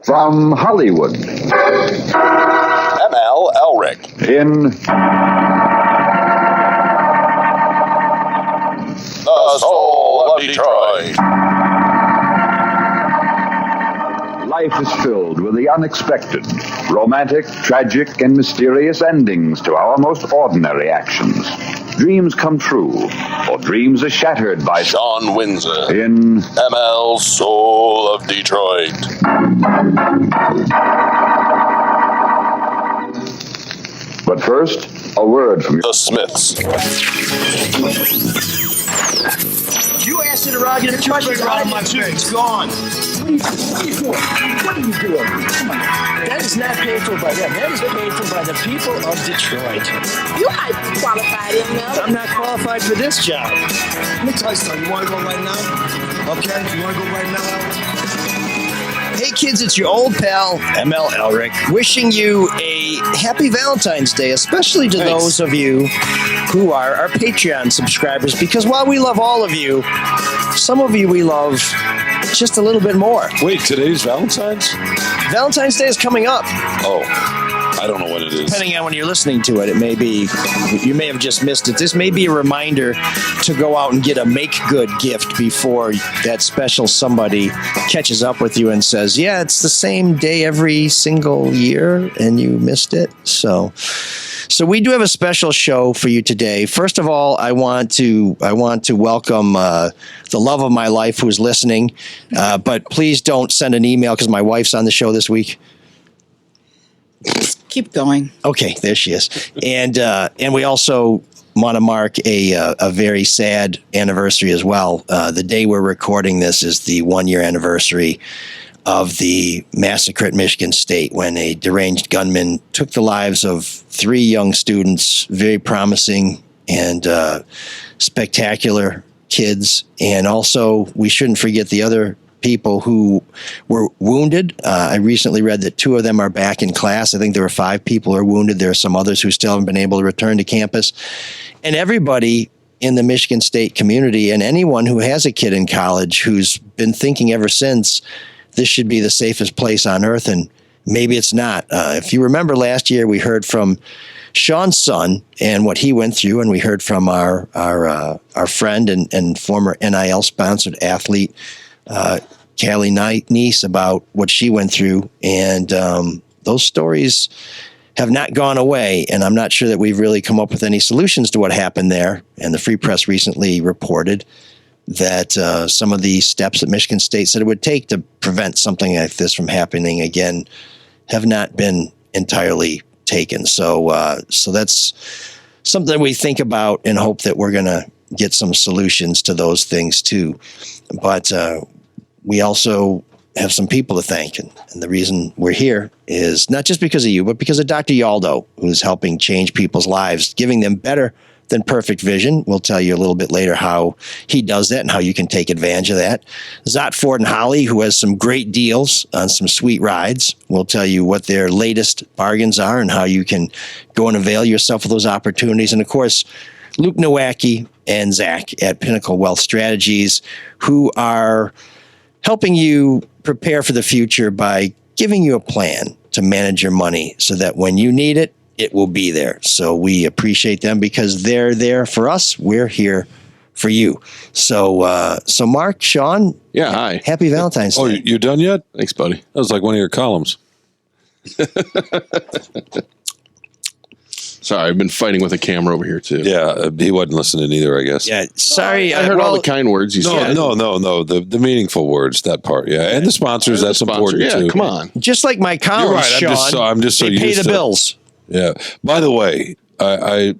From Hollywood. ML Elric. In The Soul of Detroit. life is filled with the unexpected, romantic, tragic, and mysterious endings to our most ordinary actions. Dreams come true, or dreams are shattered by Shawn Windsor in ML Soul of Detroit. But first, a word from The Smiths. You asked it around, you took it around my face. It's gone. What are you doing? What are you doing? Come on. That is not paid for by them. That is paid for by the people of Detroit. You might be qualified, ML. I'm not qualified for this job. Let me tell you something. You want to go right now? Okay? You want to go right now? Hey kids, it's your old pal, ML Elric, wishing you a happy Valentine's Day, especially to those of you who are our Patreon subscribers, because while we love all of you, some of you we love just a little bit more. Wait, today's Valentine's? Valentine's Day is coming up. Oh, I don't know when it is. Depending on when you're listening to it, it may be, you may have just missed it. This may be a reminder to go out and get a make-good gift before that special somebody catches up with you and says, yeah, it's the same day every single year, and you missed it. So we do have a special show for you today. First of all, I want to welcome the love of my life who's listening, but please don't send an email because my wife's on the show this week. Keep going. Okay, there she is. And we also want to mark a very sad anniversary as well. The day we're recording this is the 1-year anniversary of the massacre at Michigan State when a deranged gunman took the lives of 3 young students, very promising and spectacular kids. And also, we shouldn't forget the other people who were wounded. I recently read that 2 of them are back in class. I think there were 5 people who are wounded. There are some others who still haven't been able to return to campus. And everybody in the Michigan State community and anyone who has a kid in college who's been thinking ever since this should be the safest place on earth, and maybe it's not. If you remember last year, we heard from Shawn's son and what he went through, and we heard from our friend and former NIL-sponsored athlete, Callie Neese, about what she went through. And those stories have not gone away, and I'm not sure that we've really come up with any solutions to what happened there. And the Free Press recently reported that some of the steps that Michigan State said it would take to prevent something like this from happening again have not been entirely taken. So that's something we think about and hope that we're going to get some solutions to those things too. But we also have some people to thank. And the reason we're here is not just because of you, but because of Dr. Yaldo, who's helping change people's lives, giving them better than perfect vision. We'll tell you a little bit later how he does that and how you can take advantage of that. Zott Ford and Holly, who has some great deals on some sweet rides. We'll tell you what their latest bargains are and how you can go and avail yourself of those opportunities. And of course, Luke Nowacki and Zach at Pinnacle Wealth Strategies, who are helping you prepare for the future by giving you a plan to manage your money so that when you need it, it will be there. So we appreciate them because they're there for us. We're here for you. So Mark, Shawn. Yeah, hi. Happy Valentine's Day. Oh, you done yet? Thanks, buddy. That was like one of your columns. Sorry, I've been fighting with a camera over here, too. Yeah, he wasn't listening either, I guess. Yeah, sorry. I heard all the kind words you said. No. The meaningful words, that part, yeah. And the sponsors, that's important, too. Yeah, come on. Just like my columns, You're right. Shawn, I'm just so they used pay the to bills. Yeah. By the way, I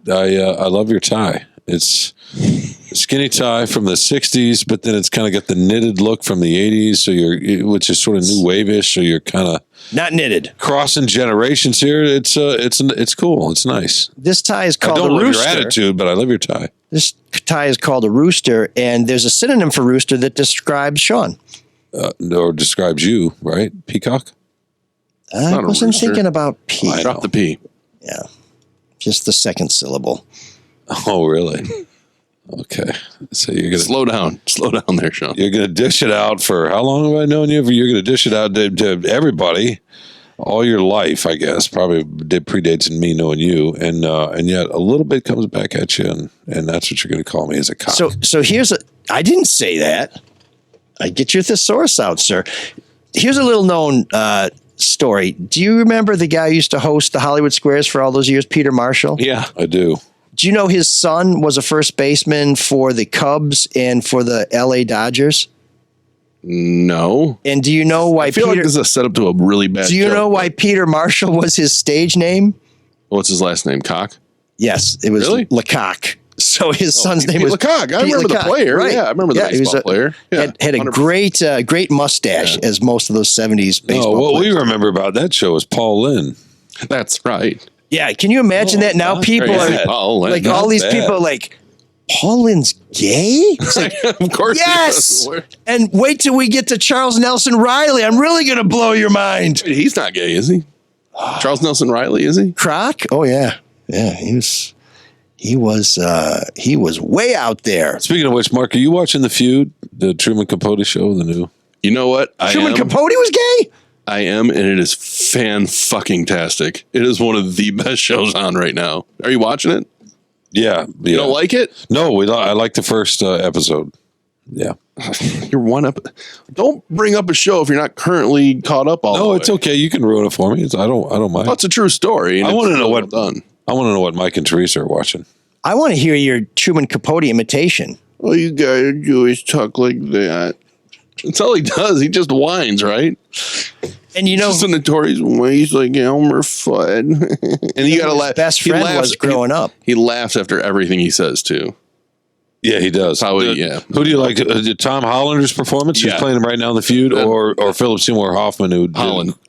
love your tie. It's a skinny tie from the 60s, but then it's kind of got the knitted look from the 80s, so which is sort of new wave-ish, so you're kind of not knitted. Crossing generations here. It's cool. It's nice. This tie is called I don't a love rooster. your attitude, but I love your tie. This tie is called a rooster, and there's a synonym for rooster that describes Shawn. Or describes you, right? Peacock? I wasn't thinking about P. I dropped the P. Yeah. Just the second syllable. Oh, really? Okay. So you're gonna Slow down there, Shawn. You're gonna dish it out for how long have I known you? You're gonna dish it out to everybody all your life, I guess. Probably predates in me knowing you, and yet a little bit comes back at you, and that's what you're gonna call me as a cop. So I didn't say that. I get your thesaurus out, sir. Here's a little known story. Do you remember the guy who used to host the Hollywood Squares for all those years, Peter Marshall? Yeah, I do. Do you know his son was a first baseman for the Cubs and for the LA Dodgers? No. And do you know why I feel like this is a setup to a really bad Do you joke, know why Peter Marshall was his stage name? What's his last name? Cock? Yes, it was Really? Lecoq. So his son's name Pete was Lecoq. I Pete remember Lecoq, the player. right. Yeah, I remember the he was baseball player. Yeah, had a 100%. great mustache, as most of those 70s baseball No, what players. we remember about that show is Paul Lynn. That's right. Yeah, can you imagine that now? People Crazy. are Paul Lynn. like Not all these bad. people are like, Paul Lynn's gay? It's like, Of course. he yes. was. And wait till we get to Charles Nelson Riley. I'm really going to blow your mind. Wait, he's not gay, is he? Charles Nelson Riley, is he? Croc? Oh yeah. Yeah, he was way out there. Speaking of which, Mark, are you watching The Feud, the Truman Capote show, the new? You know what? Truman Capote was gay? I am, and it is fan-fucking-tastic. It is one of the best shows on right now. Are you watching it? Yeah. You don't like it? No, I like the first episode. Yeah. You're one up. Don't bring up a show if you're not currently caught up all the way. No, it's okay. You can ruin it for me. I don't mind. Well, it's a true story. I want to know what done. I want to know what Mike and Teresa are watching. I want to hear your Truman Capote imitation. Oh, you guys always talk like that. That's all he does. He just whines, right? And you know, Just a notorious ways like Elmer Fudd. And you gotta laugh. best He friend laughs- was growing up. He laughs after everything he says too. Yeah, he does. Yeah. Who do you like? Tom Hollander's performance? Who's Yeah. playing him right now in The Feud, or Philip Seymour Hoffman? Who did-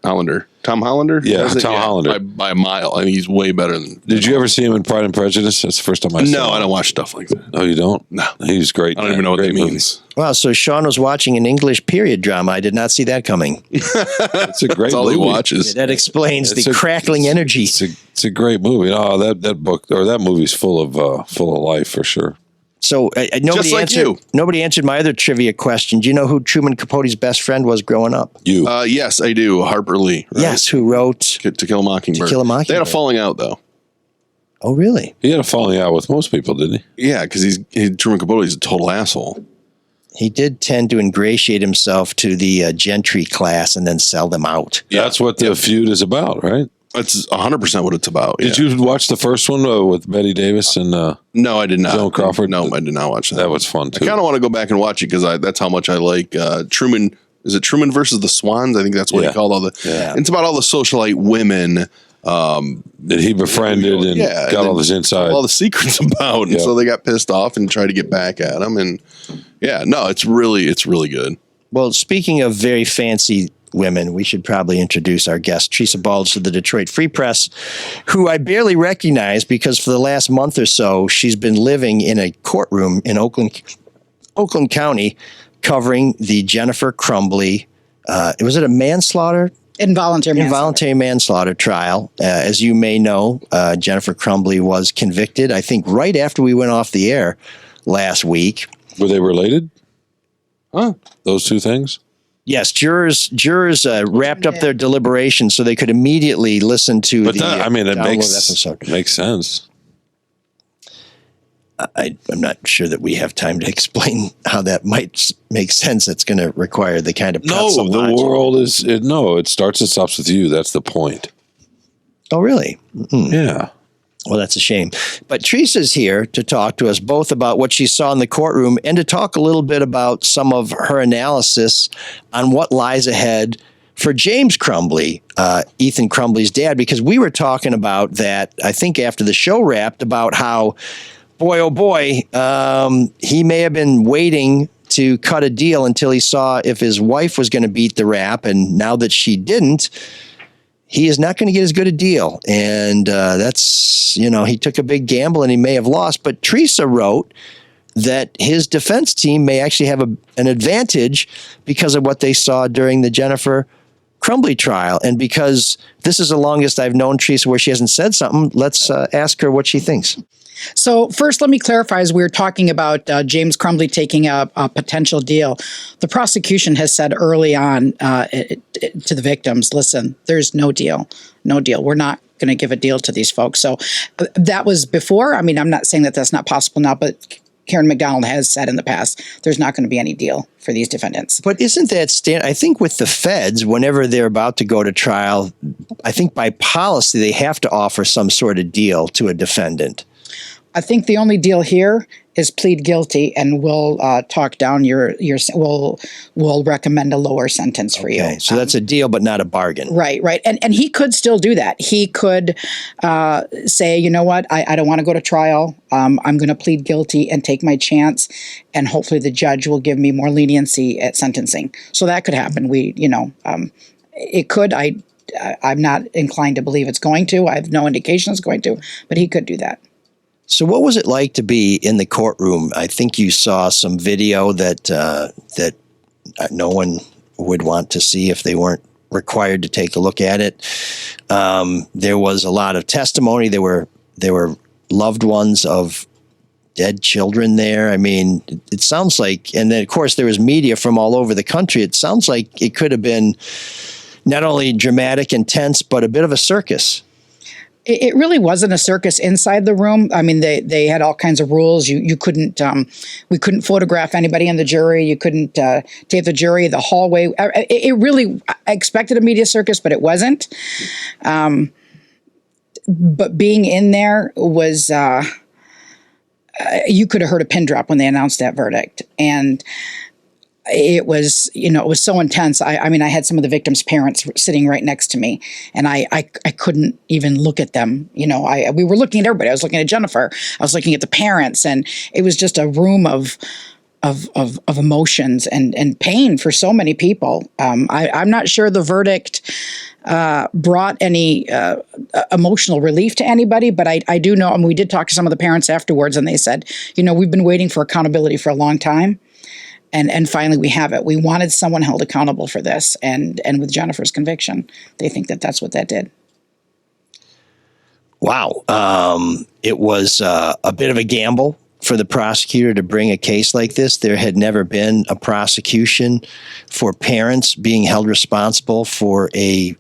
Hollander. Tom Hollander? Yeah, Is it? Tom Hollander. By a mile. I think he's way better than. Did you ever see him in Pride and Prejudice? That's the first time I saw him. No, I don't watch stuff like that. Oh, you don't? No. He's great. I don't even know what Great that movie. means. Wow, so Shawn was watching an English period drama. I did not see that coming. It's a great That's all movie. he watches. That explains It's the crackling energy. It's a great movie. Oh, that book or that movie's full of life for sure. So Just like you. Nobody answered my other trivia question. Do you know who Truman Capote's best friend was growing up? You. Yes, I do. Harper Lee. Right? Yes, who wrote? To Kill a Mockingbird. To Kill a Mockingbird. They had a falling out though. Oh, really? He had a falling out with most people, didn't he? Yeah, because Truman Capote is a total asshole. He did tend to ingratiate himself to the gentry class and then sell them out. Yeah. That's what the feud is about, right? That's 100% what it's about. Did yeah. you watch the first one with Betty Davis and No, I did not. Joan Crawford? No, I did not watch that. that was fun I too? kind of want to go back and watch it because that's how much I like Truman. Is it Truman versus the Swans? I think that's what Yeah. he called all the. Yeah. It's about all the socialite women. That he befriended and Yeah, got and all his inside. all the secrets about, and Yeah. so they got pissed off and tried to get back at him. And yeah, no, it's really good. Well, speaking of very fancy women, we should probably introduce our guest, Tresa Baldas of the Detroit Free Press, who I barely recognize because for the last month or so, she's been living in a courtroom in Oakland County covering the Jennifer Crumbley, was it a manslaughter? Involuntary manslaughter trial. As you may know, Jennifer Crumbley was convicted, I think, right after we went off the air last week. Were they related? Huh? Those two things? Yes, jurors wrapped up their deliberations so they could immediately listen to But the that, it download episode. makes sense. I'm not sure that we have time to explain how that might make sense. It's going to require the kind of No, the logic. world is it starts and stops with you. That's the point. Oh, really? Yeah. Well, that's a shame. But Tresa's here to talk to us both about what she saw in the courtroom and to talk a little bit about some of her analysis on what lies ahead for James Crumbley, Ethan Crumbley's dad, because we were talking about that, I think, after the show wrapped, about how, boy, oh boy, he may have been waiting to cut a deal until he saw if his wife was going to beat the rap. And now that she didn't, he is not going to get as good a deal. And that's, he took a big gamble and he may have lost. But Tresa wrote that his defense team may actually have an advantage because of what they saw during the Jennifer Crumbley trial. And because this is the longest I've known Tresa where she hasn't said something, let's ask her what she thinks. So first, let me clarify, as we were talking about James Crumbley taking a potential deal, the prosecution has said early on to the victims, listen, there's no deal. We're not going to give a deal to these folks. So that was before. I mean, I'm not saying that that's not possible now, but Karen McDonald has said in the past, there's not going to be any deal for these defendants. But isn't that I think with the feds, whenever they're about to go to trial, I think by policy, they have to offer some sort of deal to a defendant. I think the only deal here is plead guilty, and we'll talk down we'll recommend a lower sentence for you. So that's a deal, but not a bargain. Right. And he could still do that. He could say, you know what, I don't want to go to trial. I'm going to plead guilty and take my chance, and hopefully the judge will give me more leniency at sentencing. So that could happen. It could. I'm not inclined to believe it's going to. I have no indication it's going to, but he could do that. So what was it like to be in the courtroom? I think you saw some video that no one would want to see if they weren't required to take a look at it. There was a lot of testimony. There were loved ones of dead children there. I mean, it sounds like, and then of course there was media from all over the country. It sounds like it could have been not only dramatic, intense, but a bit of a circus. It really wasn't a circus inside the room. I mean, they had all kinds of rules. You couldn't, we couldn't photograph anybody in the jury. You couldn't tape the jury, the hallway. It really, I expected a media circus, but it wasn't. But being in there was, you could have heard a pin drop when they announced that verdict. And it was so intense. I mean, I had some of the victims' parents sitting right next to me, and I couldn't even look at them. We were looking at everybody. I was looking at Jennifer. I was looking at the parents, and it was just a room of emotions and pain for so many people. I'm not sure the verdict brought any emotional relief to anybody, but I do know, and we did talk to some of the parents afterwards, and they said, we've been waiting for accountability for a long time. And finally, we have it. We wanted someone held accountable for this. And with Jennifer's conviction, they think that that's what that did. Wow. It was a bit of a gamble for the prosecutor to bring a case like this. There had never been a prosecution for parents being held responsible for a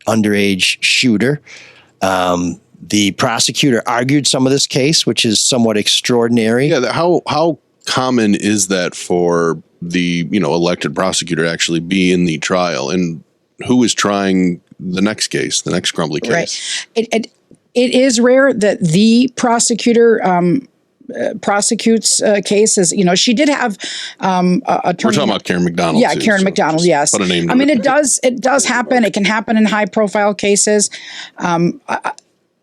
underage shooter. The prosecutor argued some of this case, which is somewhat extraordinary. Yeah, how common is that for the elected prosecutor to actually be in the trial, and who is trying the next case, the next Crumbley case? Right. It is rare that the prosecutor prosecutes cases. She did have attorney. We're talking about Karen McDonald. Yeah, Karen McDonald. Yes. Put a name to I mean, it. It does happen. It can happen in high profile cases.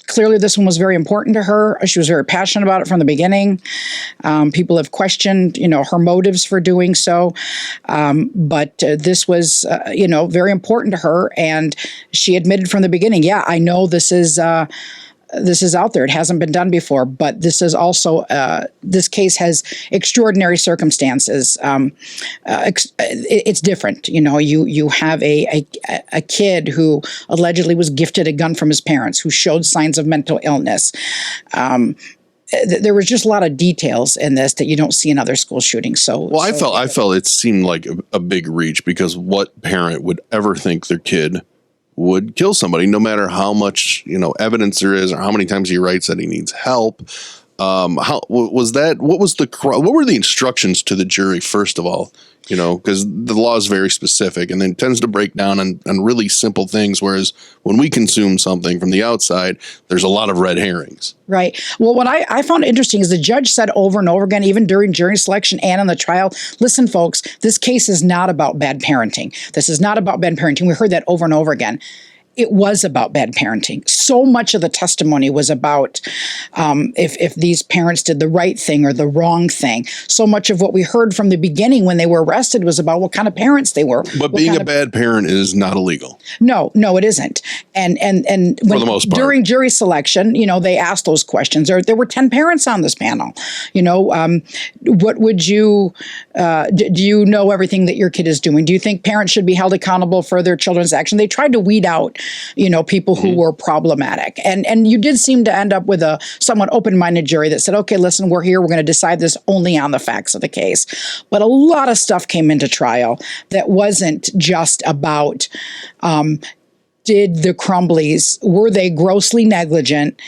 Clearly, this one was very important to her. She was very passionate about it from the beginning. People have questioned, her motives for doing so. But this was, very important to her. And she admitted from the beginning, yeah, I know this is out there. It hasn't been done before, but this is also, this case has extraordinary circumstances. It's different. You have a kid who allegedly was gifted a gun from his parents, who showed signs of mental illness. There was just a lot of details in this that you don't see in other school shootings. I felt it seemed like a big reach, because what parent would ever think their kid would kill somebody, no matter how much evidence there is or how many times he writes that he needs help? What were the instructions to the jury, first of all? Because the law is very specific, and then tends to break down on really simple things. Whereas when we consume something from the outside, there's a lot of red herrings. Right. Well, what I found interesting is the judge said over and over again, even during jury selection and in the trial, listen, folks, this case is not about bad parenting. This is not about bad parenting. We heard that over and over again. It was about bad parenting. So much of the testimony was about if these parents did the right thing or the wrong thing. So much of what we heard from the beginning when they were arrested was about what kind of parents they were. But being a bad parent is not illegal. No, it isn't. And for the most part, during jury selection, they asked those questions. There were 10 parents on this panel. What would you do? You know everything that your kid is doing? Do you think parents should be held accountable for their children's action? They tried to weed out people who were problematic. And you did seem to end up with a somewhat open-minded jury that said, okay, listen, we're here. We're going to decide this only on the facts of the case. But a lot of stuff came into trial that wasn't just about, did the Crumbleys, were they grossly negligent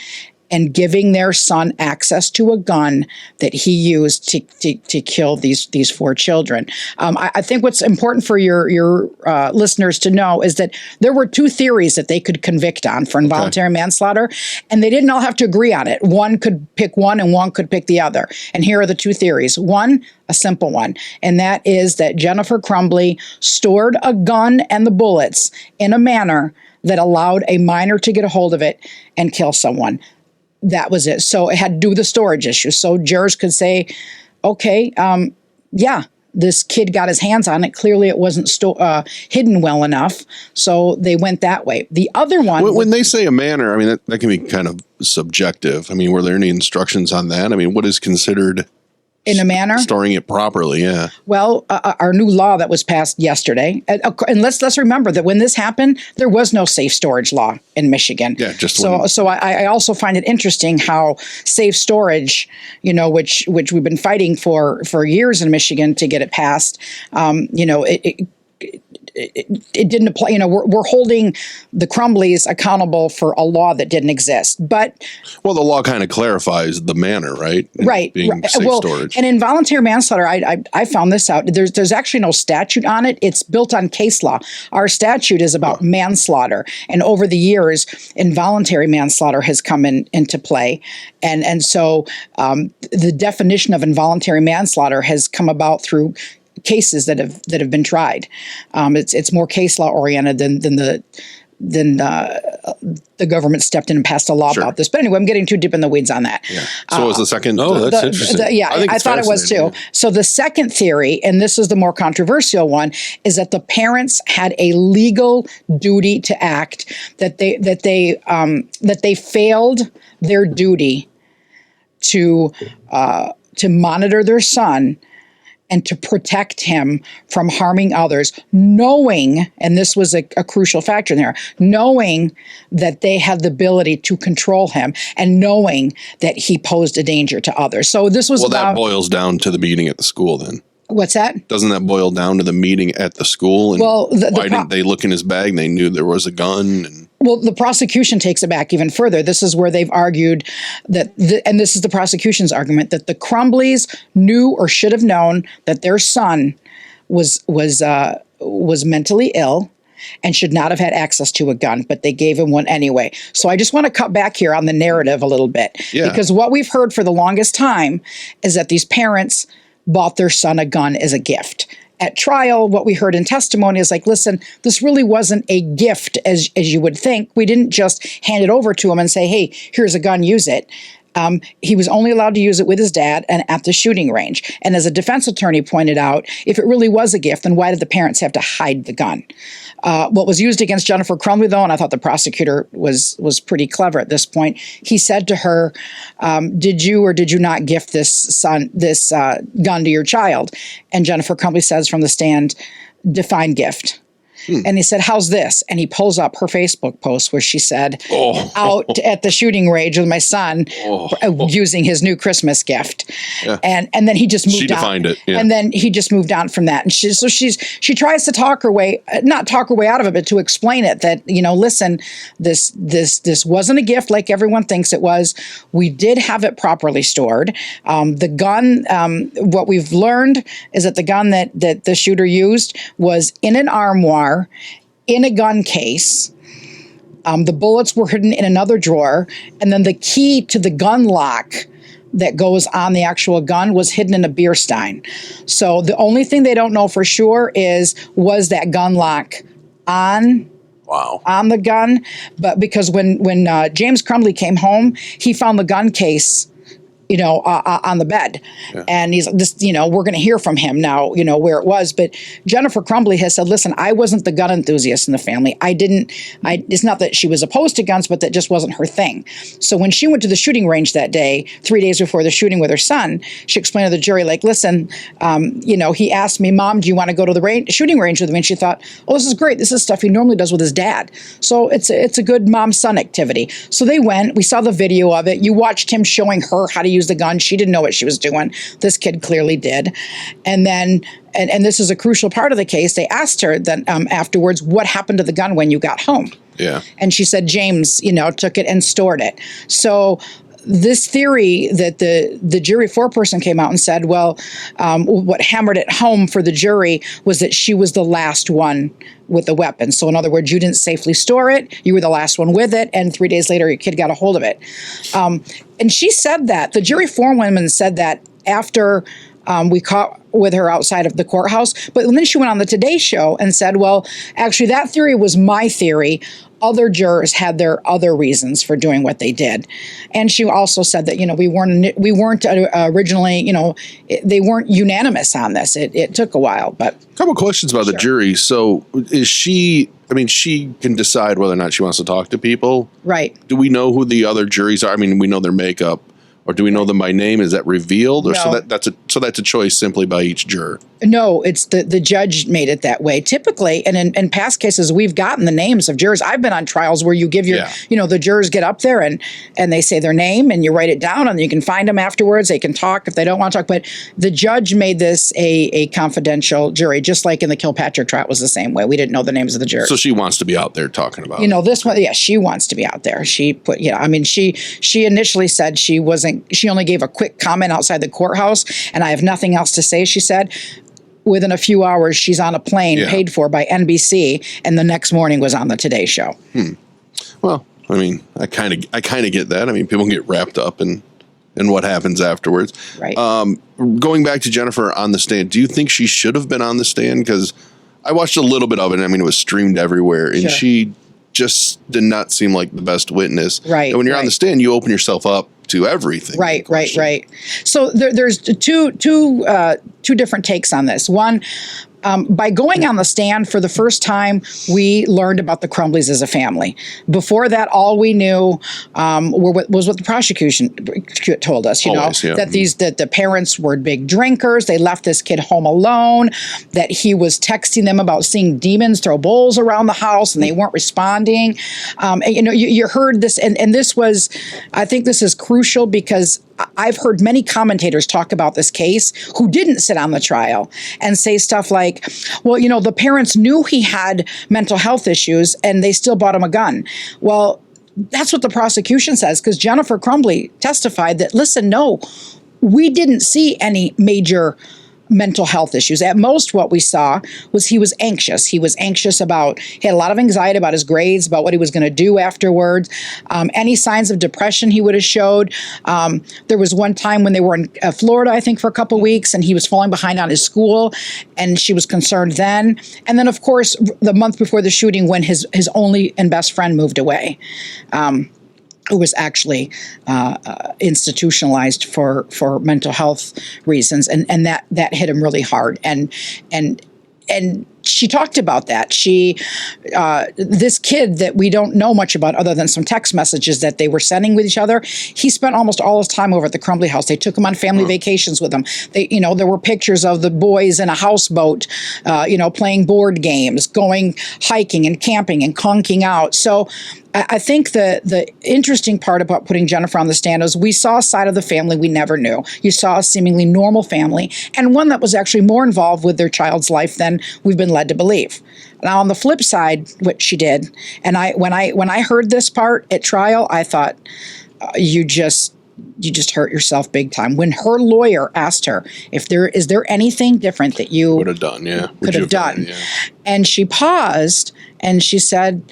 and giving their son access to a gun that he used to kill these 4 children. I think what's important for your listeners to know is that there were 2 theories that they could convict on for involuntary manslaughter, and they didn't all have to agree on it. One could pick one and one could pick the other. And here are the 2 theories. One, a simple one, and that is that Jennifer Crumbley stored a gun and the bullets in a manner that allowed a minor to get a hold of it and kill someone. That was it. So it had to do with the storage issue. So jurors could say, okay, this kid got his hands on it. Clearly it wasn't hidden well enough. So they went that way. The other one... When they say a manner, I mean, that can be kind of subjective. I mean, were there any instructions on that? I mean, what is considered... in a manner? Storing it properly, yeah. Well, our new law that was passed yesterday, and let's remember that when this happened, there was no safe storage law in Michigan. Yeah, just so I also find it interesting how safe storage, which we've been fighting for years in Michigan to get it passed, it didn't apply. We're holding the Crumbleys accountable for a law that didn't exist. But the law kind of clarifies the manner, right? Right. Being safe storage. And involuntary manslaughter, I found this out. There's actually no statute on it. It's built on case law. Our statute is about manslaughter, and over the years, involuntary manslaughter has come into play, and so the definition of involuntary manslaughter has come about through cases that have been tried. It's more case law oriented than the government stepped in and passed a law about this. But anyway, I'm getting too deep in the weeds on that. Yeah. So what was the second? Oh, that's interesting. I thought it was too. So the second theory, and this is the more controversial one, is that the parents had a legal duty to act, that they failed their duty to monitor their son and to protect him from harming others, knowing, and this was a crucial factor there, knowing that they had the ability to control him and knowing that he posed a danger to others. So this was that boils down to the meeting at the school then. What's that? Doesn't that boil down to the meeting at the school? And why didn't they look in his bag? They knew there was a gun. Well, the prosecution takes it back even further. This is where they've argued that, and this is the prosecution's argument, that the Crumbleys knew or should have known that their son was mentally ill and should not have had access to a gun, but they gave him one anyway. So I just want to cut back here on the narrative a little bit, because what we've heard for the longest time is that these parents bought their son a gun as a gift. At trial, what we heard in testimony is like, listen, this really wasn't a gift as you would think. We didn't just hand it over to him and say, hey, here's a gun, use it. He was only allowed to use it with his dad and at the shooting range. And as a defense attorney pointed out, if it really was a gift, then why did the parents have to hide the gun? What was used against Jennifer Crumbley, though, and I thought the prosecutor was pretty clever at this point, he said to her, did you or did you not gift this gun to your child? And Jennifer Crumbley says from the stand, define gift. And he said, how's this? And he pulls up her Facebook post where she said, out at the shooting range with my son using his new Christmas gift. Yeah. And then he just moved on. She defined it. Yeah. And then he just moved on from that. And she tries to not talk her way out of it, but to explain it that, listen, this wasn't a gift like everyone thinks it was. We did have it properly stored. The gun, what we've learned is that the gun that the shooter used was in an armoire, in a gun case. The bullets were hidden in another drawer, and then the key to the gun lock that goes on the actual gun was hidden in a beer stein. So the only thing they don't know for sure was that gun lock on the gun. But because when James Crumbley came home, he found the gun case on the bed. Yeah. And he's like, this, we're going to hear from him now, where it was. But Jennifer Crumbley has said, listen, I wasn't the gun enthusiast in the family. It's not that she was opposed to guns, but that just wasn't her thing. So when she went to the shooting range that day, 3 days before the shooting with her son, she explained to the jury, like, listen, he asked me, Mom, do you want to go to the shooting range with me? And she thought, oh, this is great. This is stuff he normally does with his dad. So it's a good mom-son activity. So they went. We saw the video of it. You watched him showing her how to use the gun. She didn't know what she was doing. This kid clearly did. And then, and this is a crucial part of the case, they asked her then afterwards, what happened to the gun when you got home? Yeah. And she said James, took it and stored it. So this theory that the jury foreperson came out and said, well, what hammered it home for the jury was that she was the last one with the weapon. So in other words, you didn't safely store it. You were the last one with it. And 3 days later, your kid got a hold of it. And she said that, the jury forewoman said that after we caught with her outside of the courthouse. But then she went on the Today Show and said, well, actually, that theory was my theory. Other jurors had their other reasons for doing what they did. And she also said that, we weren't originally, they weren't unanimous on this. It took a while, but. A couple questions about the jury. So she can decide whether or not she wants to talk to people. Right. Do we know who the other juries are? I mean, we know their makeup. Or do we know them by name? Is that revealed? Or no. that's a choice simply by each juror? No, it's the judge made it that way. Typically, and in past cases, we've gotten the names of jurors. I've been on trials where you give the jurors get up there and they say their name and you write it down and you can find them afterwards. They can talk if they don't want to talk. But the judge made this a confidential jury, just like in the Kilpatrick trial was the same way. We didn't know the names of the jurors. So she wants to be out there talking about it. This one, she wants to be out there. She put, she initially said she only gave a quick comment outside the courthouse and I have nothing else to say, she said. Within a few hours, she's on a plane paid for by NBC, and the next morning was on the Today Show. Well, I mean, I kind of get that. I mean, people get wrapped up in what happens afterwards. Right. Going back to Jennifer on the stand, do you think she should have been on the stand? Because I watched a little bit of it. I mean, it was streamed everywhere, and she just did not seem like the best witness. Right. And when you're on the stand, you open yourself up to everything. Right. So there's two different takes on this. One, by going on the stand for the first time, we learned about the Crumbleys as a family. Before that, all we knew was what the prosecution told us. That the parents were big drinkers. They left this kid home alone. That he was texting them about seeing demons throw bowls around the house, and they weren't responding. You heard this, and this was. I think this is crucial because I've heard many commentators talk about this case who didn't sit on the trial and say stuff like, well, the parents knew he had mental health issues and they still bought him a gun. Well, that's what the prosecution says, because Jennifer Crumbley testified that, listen, no, we didn't see any major mental health issues. At most, what we saw was he was anxious. He had a lot of anxiety about his grades, about what he was going to do afterwards. Any signs of depression he would have showed. There was one time when they were in Florida, I think, for a couple of weeks, and he was falling behind on his school, and she was concerned then. And then, of course, the month before the shooting, when his only and best friend moved away. Who was actually institutionalized for mental health reasons, and that hit him really hard. And she talked about that. This kid that we don't know much about other than some text messages that they were sending with each other, he spent almost all his time over at the Crumbley house. They took him on family vacations with them. There were pictures of the boys in a houseboat, playing board games, going hiking and camping and conking out. So I think the interesting part about putting Jennifer on the stand is we saw a side of the family we never knew. You saw a seemingly normal family, and one that was actually more involved with their child's life than we've been led to believe. Now, on the flip side, what she did, and when I heard this part at trial, I thought, you just hurt yourself big time. When her lawyer asked her is there anything different that you would have done, could have done, and she paused and she said,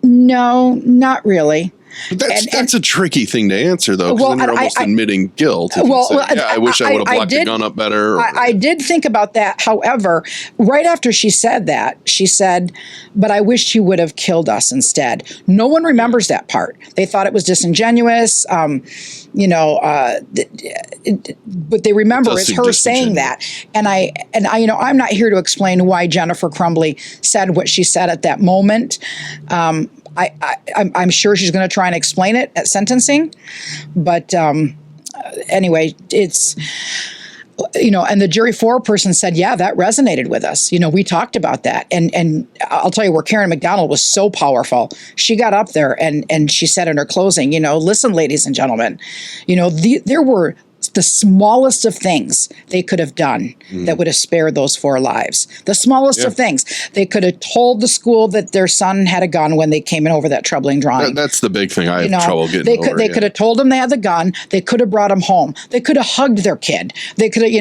no, not really. That's a tricky thing to answer, though, because then you're almost admitting guilt. I wish I would have blocked the gun up better. I did think about that. However, right after she said that, she said, but I wish he would have killed us instead. No one remembers that part. They thought it was disingenuous, but they remember it's her saying that. And I, I'm not here to explain why Jennifer Crumbley said what she said at that moment. I'm sure she's going to try and explain it at sentencing, but anyway, it's, and the jury foreperson said, yeah, that resonated with us. We talked about that. And I'll tell you where Karen McDonald was so powerful. She got up there and she said in her closing, listen, ladies and gentlemen, there were the smallest of things they could have done that would have spared those 4 lives. The smallest of things. They could have told the school that their son had a gun when they came in over that troubling drawing. That's the big thing I have trouble getting over. They could have told them they had the gun. They could have brought him home. They could have hugged their kid. They could have,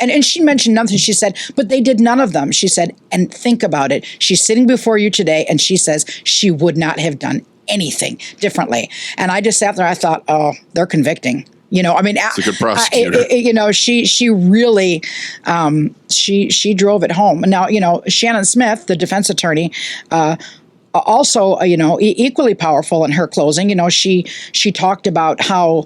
and she mentioned nothing. She said, but they did none of them. She said, and think about it. She's sitting before you today, and she says she would not have done anything differently. And I just sat there. I thought, oh, they're convicting. It's a good prosecutor. She really, she drove it home. Now, Shannon Smith, the defense attorney, also, equally powerful in her closing. She talked about how,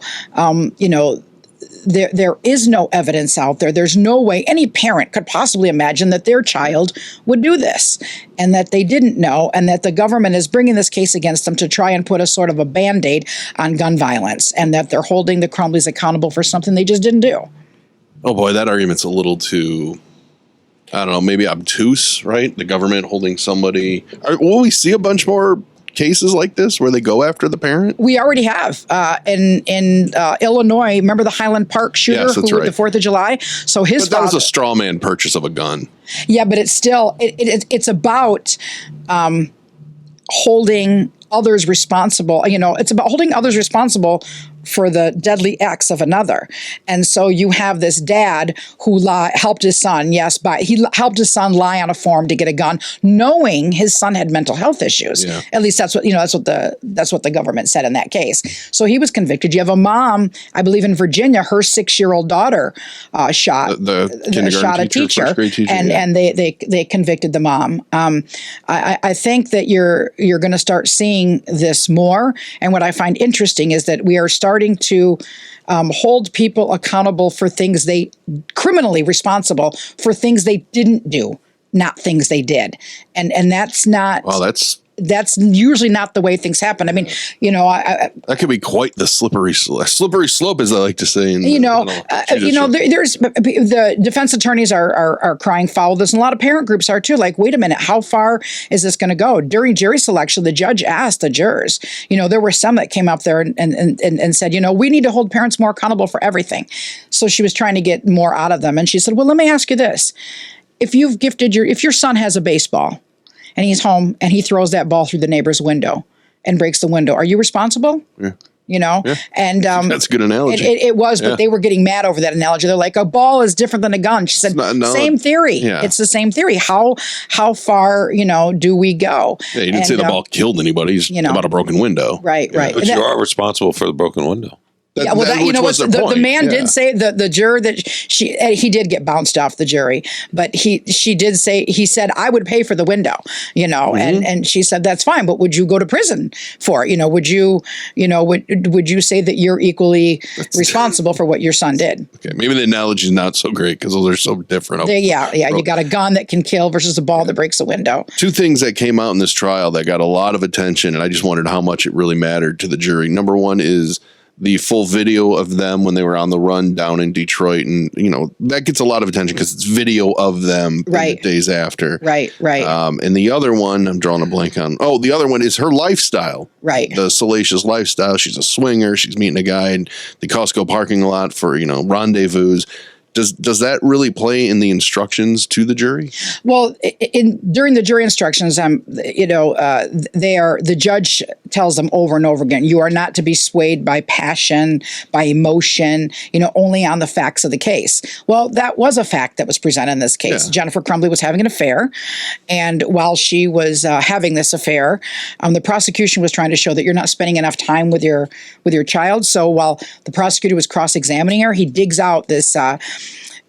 there is no evidence out there. There's no way any parent could possibly imagine that their child would do this, and that they didn't know, and that the government is bringing this case against them to try and put a sort of a Band-Aid on gun violence, and that they're holding the Crumbleys accountable for something they just didn't do. Oh boy, that argument's a little too, I don't know, maybe obtuse, right? The government holding somebody. Will we see a bunch more cases like this where they go after the parent? We already have in Illinois. Remember the Highland Park shooter with the 4th of July? So his that was a straw man purchase of a gun. Yeah, but it's still it's about holding others responsible. It's about holding others responsible for the deadly acts of another. And so you have this dad who helped his son, he helped his son lie on a form to get a gun, knowing his son had mental health issues. Yeah. At least that's what the government said in that case. So he was convicted. You have a mom, I believe in Virginia, her 6-year-old daughter shot a teacher, and they convicted the mom. I think that you're going to start seeing this more. And what I find interesting is that we are starting to hold people accountable for things criminally responsible for things they didn't do, not things they did. And that's not. Well, that's usually not the way things happen. I mean, that could be quite the slippery slope, as I like to say. There's the defense attorneys are crying foul. There's a lot of parent groups are too. Like, wait a minute, how far is this going to go? During jury selection, the judge asked the jurors. There were some that came up there and said, we need to hold parents more accountable for everything. So she was trying to get more out of them, and she said, well, let me ask you this: if your son has a baseball, and he's home and he throws that ball through the neighbor's window and breaks the window, are you responsible? Yeah. Yeah. And that's a good analogy. It was, but they were getting mad over that analogy. They're like, a ball is different than a gun. She said, same theory. Yeah. It's the same theory. How far, do we go? Yeah, you didn't say the ball killed anybody. It's about a broken window. Right. But you are responsible for the broken window. The man did say the juror that he did get bounced off the jury, but he said, I would pay for the window, and she said, that's fine, but would you go to prison for it? Would you say that you're equally responsible for what your son did? Okay, maybe the analogy is not so great because those are so different. You got a gun that can kill versus a ball that breaks a window. 2 things that came out in this trial that got a lot of attention, and I just wondered how much it really mattered to the jury. Number one is the full video of them when they were on the run down in Detroit. And, that gets a lot of attention because it's video of them the days after. Right. And the other one, I'm drawing a blank on. Oh, the other one is her lifestyle. Right. The salacious lifestyle. She's a swinger. She's meeting a guy in the Costco parking lot for, rendezvous. Does that really play in the instructions to the jury? Well, during the jury instructions, the judge tells them over and over again, you are not to be swayed by passion, by emotion, only on the facts of the case. Well, that was a fact that was presented in this case. Yeah. Jennifer Crumbley was having an affair, and while she was having this affair, the prosecution was trying to show that you're not spending enough time with your child. So while the prosecutor was cross-examining her, he digs out this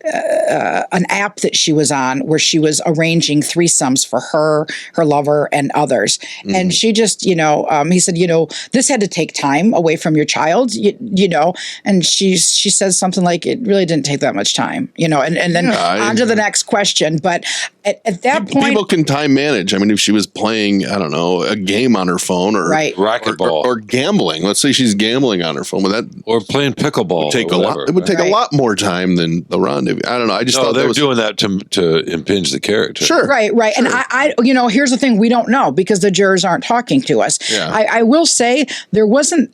an app that she was on where she was arranging threesomes for her lover, and others. Mm. And she just, he said, this had to take time away from your child, and she says something like, it really didn't take that much time, and then on to the next question. But at that point, people can time manage. I mean, if she was playing, I don't know, a game on her phone or racquetball or gambling, let's say she's gambling on her phone with that, or playing pickleball, it would take a lot more time than the rendezvous. I don't know. I just thought they're doing that to impinge the character. Sure. Right. Sure. And I here's the thing, we don't know because the jurors aren't talking to us. Yeah. I will say there wasn't,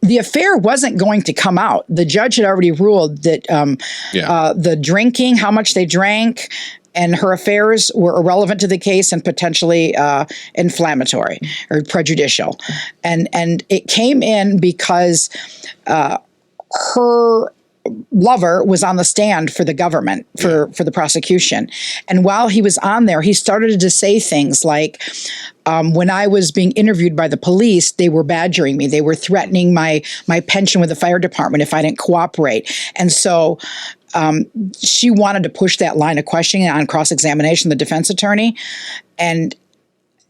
the affair wasn't going to come out. The judge had already ruled that the drinking, how much they drank, and her affairs were irrelevant to the case and potentially inflammatory or prejudicial. And it came in because her lover was on the stand for the government, for the prosecution. And while he was on there, he started to say things like, when I was being interviewed by the police, they were badgering me. They were threatening my pension with the fire department if I didn't cooperate. And so she wanted to push that line of questioning on cross-examination, the defense attorney. And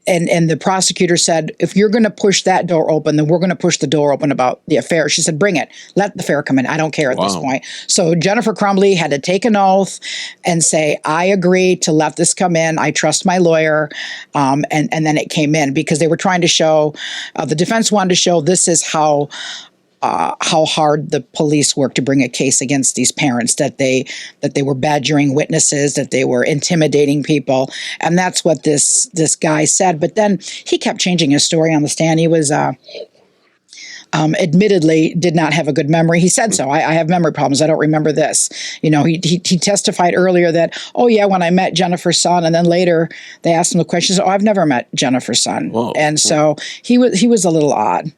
the prosecutor said, if you're going to push that door open, then we're going to push the door open about the affair. She said, bring it. Let the affair come in. I don't care at this point. So Jennifer Crumbley had to take an oath and say, I agree to let this come in. I trust my lawyer. And then it came in because they were trying to show, the defense wanted to show this is how hard the police work to bring a case against these parents, that they were badgering witnesses, that they were intimidating people. And that's what this guy said. But then he kept changing his story on the stand. He was admittedly did not have a good memory. He said so. I have memory problems. I don't remember this. He testified earlier that, when I met Jennifer's son, and then later they asked him the question, I've never met Jennifer's son. Whoa. And so he was a little odd.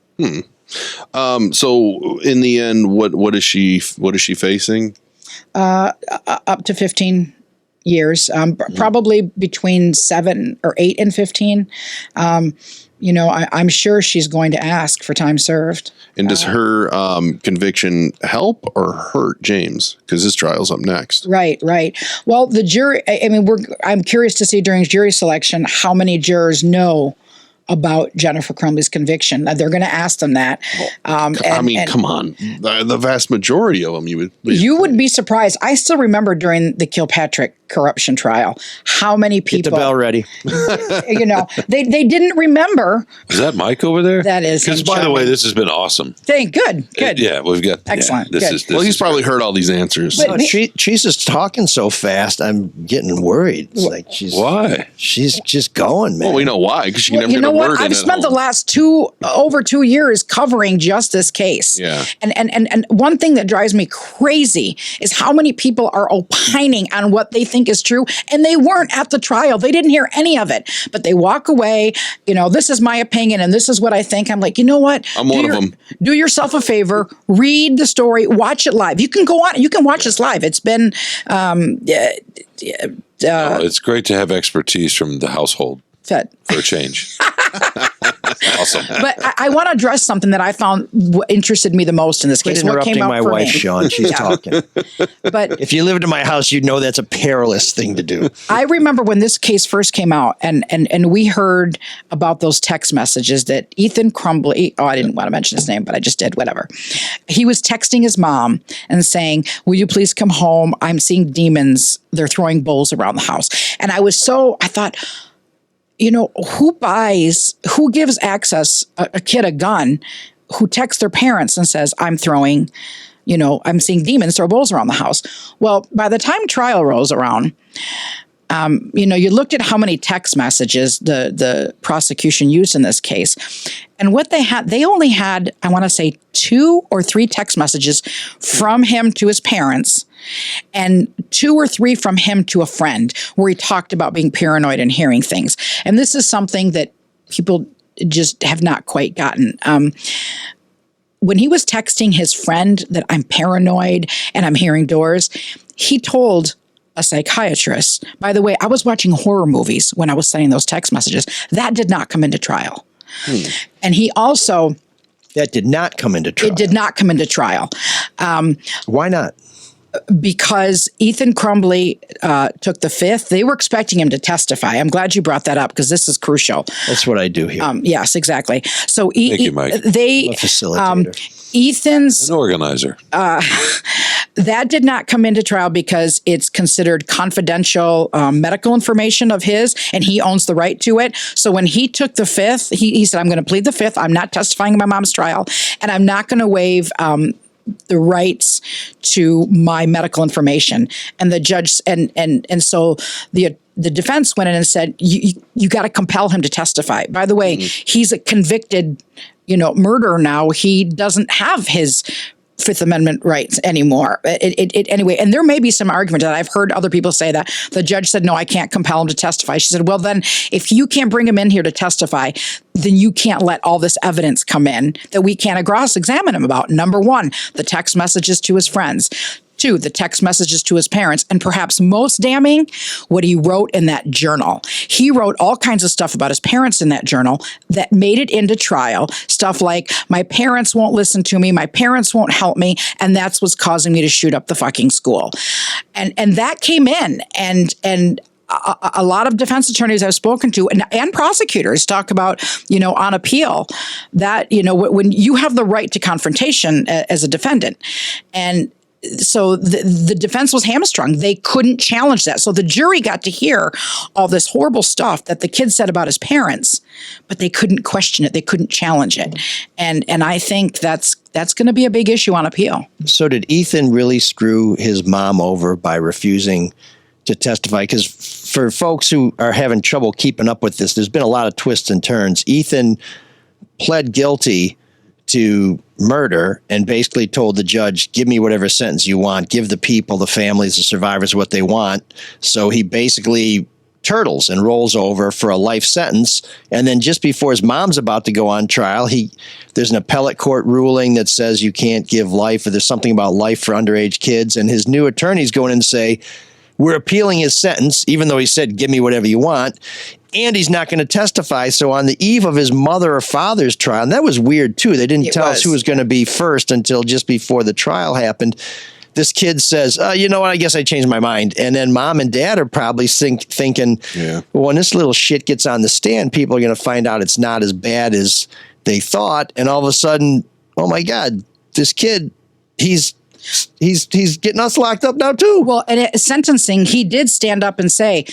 So in the end, what is she facing? Up to 15 years, probably between 7 or 8 and 15. I'm sure she's going to ask for time served. And does her conviction help or hurt James? Because his trial's up next. Right. Well, the jury, I'm curious to see during jury selection how many jurors know about Jennifer Crumbley's conviction. They're going to ask them that. Come on. The vast majority of them, you would be surprised. I still remember during the Kilpatrick corruption trial, how many people... Get the bell ready. They didn't remember. Is that Mike over there? That is. Because, by the way, this has been awesome. Good. We've got... Excellent. He's probably heard all these answers. But she's just talking so fast, I'm getting worried. It's like why? She's just going, man. Well, we know why, because she never get a word in. I've spent the last over 2 years covering just this case. Yeah. And one thing that drives me crazy is how many people are opining on what they think is true, and they weren't at the trial. They didn't hear any of it, but they walk away. This is my opinion, and this is what I think. I'm like, you know what? I'm one of them. Do yourself a favor, read the story, watch it live. You can go on. You can watch this live. It's been. It's great to have expertise from the household. For a change. Awesome. But I want to address something that I found interested me the most in this case. Interrupting my wife, Shawn. She's talking. But if you lived in my house, you'd know that's a perilous thing to do. I remember when this case first came out, and we heard about those text messages that Ethan Crumbley, I didn't want to mention his name, but I just did, whatever. He was texting his mom and saying, will you please come home? I'm seeing demons. They're throwing bowls around the house. And I thought, who gives access, a kid a gun, who texts their parents and says, I'm seeing demons throw bowls around the house. Well, by the time trial rolls around, You looked at how many text messages the prosecution used in this case. And what they only had, I want to say 2 or 3 text messages from him to his parents and 2 or 3 from him to a friend where he talked about being paranoid and hearing things. And this is something that people just have not quite gotten. When he was texting his friend that I'm paranoid and I'm hearing doors, he told a psychiatrist, by the way, I was watching horror movies when I was sending those text messages. That did not come into trial. And he also... That did not come into trial. It did not come into trial. Why not? Because Ethan Crumbley took the fifth. They were expecting him to testify. I'm glad you brought that up because this is crucial. That's what I do here. Yes, exactly. So Thank you, Mike. I'm a facilitator. Ethan's An organizer. that did not come into trial because it's considered confidential medical information of his, and he owns the right to it. So when he took the fifth, he said, I'm going to plead the fifth. I'm not testifying in my mom's trial, and I'm not going to waive the rights to my medical information. And the judge, and so the defense went in and said, you got to compel him to testify. By the way, he's a convicted, murderer now. He doesn't have his Fifth Amendment rights anymore. Anyway, and there may be some argument that I've heard other people say that the judge said, no, I can't compel him to testify. She said, well, then if you can't bring him in here to testify, then you can't let all this evidence come in that we can't cross-examine him about. Number 1, the text messages to his friends. 2, the text messages to his parents, and perhaps most damning, what he wrote in that journal. He wrote all kinds of stuff about his parents in that journal that made it into trial. Stuff like, my parents won't listen to me, my parents won't help me, and that's what's causing me to shoot up the fucking school. And that came in, and a lot of defense attorneys I've spoken to and prosecutors talk about, on appeal that, when you have the right to confrontation as a defendant, and so the defense was hamstrung. They couldn't challenge that. So the jury got to hear all this horrible stuff that the kid said about his parents, but they couldn't question it. They couldn't challenge it. And I think that's going to be a big issue on appeal. So did Ethan really screw his mom over by refusing to testify? Because for folks who are having trouble keeping up with this, there's been a lot of twists and turns. Ethan pled guilty to murder and basically told the judge, give me whatever sentence you want, give the people, the families, the survivors what they want. So he basically turtles and rolls over for a life sentence. And then just before his mom's about to go on trial, there's an appellate court ruling that says you can't give life, or there's something about life for underage kids. And his new attorneys go in and say, we're appealing his sentence, even though he said, give me whatever you want. And he's not going to testify. So on the eve of his mother or father's trial, and that was weird too. They didn't tell us who was going to be first until just before the trial happened. This kid says, you know what, I guess I changed my mind. And then mom and dad are probably thinking, well, when this little shit gets on the stand, people are going to find out it's not as bad as they thought. And all of a sudden, oh my God, this kid, he's getting us locked up now too. Well, and at sentencing, he did stand up and say,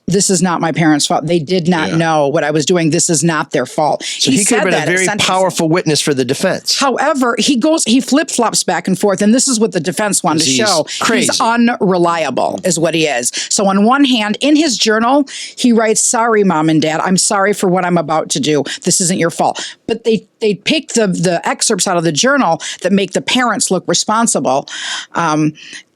this is not my parents' fault. They did not know what I was doing. This is not their fault. So he could have been a very powerful witness for the defense. However, he flip-flops back and forth, and this is what the defense wanted to show. Crazy. He's unreliable, is what he is. So on one hand, in his journal, he writes, sorry, mom and dad, I'm sorry for what I'm about to do. This isn't your fault. But they pick the excerpts out of the journal that make the parents look responsible.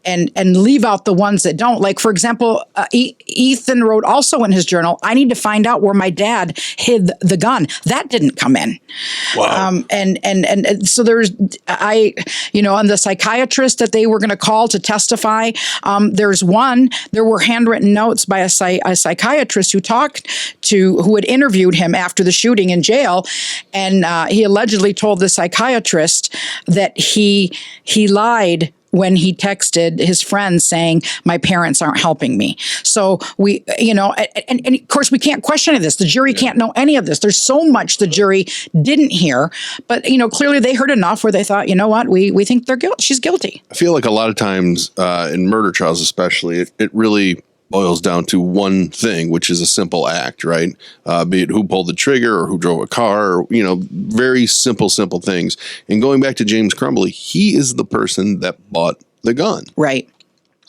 And leave out the ones that don't. Like, for example, Ethan wrote also in his journal, I need to find out where my dad hid the gun. That didn't come in. Wow. And so there's, on the psychiatrist that they were going to call to testify, there were handwritten notes by a psychiatrist who had interviewed him after the shooting in jail. And he allegedly told the psychiatrist that he lied when he texted his friends saying, my parents aren't helping me. So we, and of course we can't question any of this. The jury can't know any of this. There's so much the jury didn't hear, but clearly they heard enough where they thought, you know what, we think she's guilty. I feel like a lot of times in murder trials, especially, it really boils down to one thing, which is a simple act, right? Be it who pulled the trigger or who drove a car, or, very simple things. And going back to James Crumbley, he is the person that bought the gun. Right.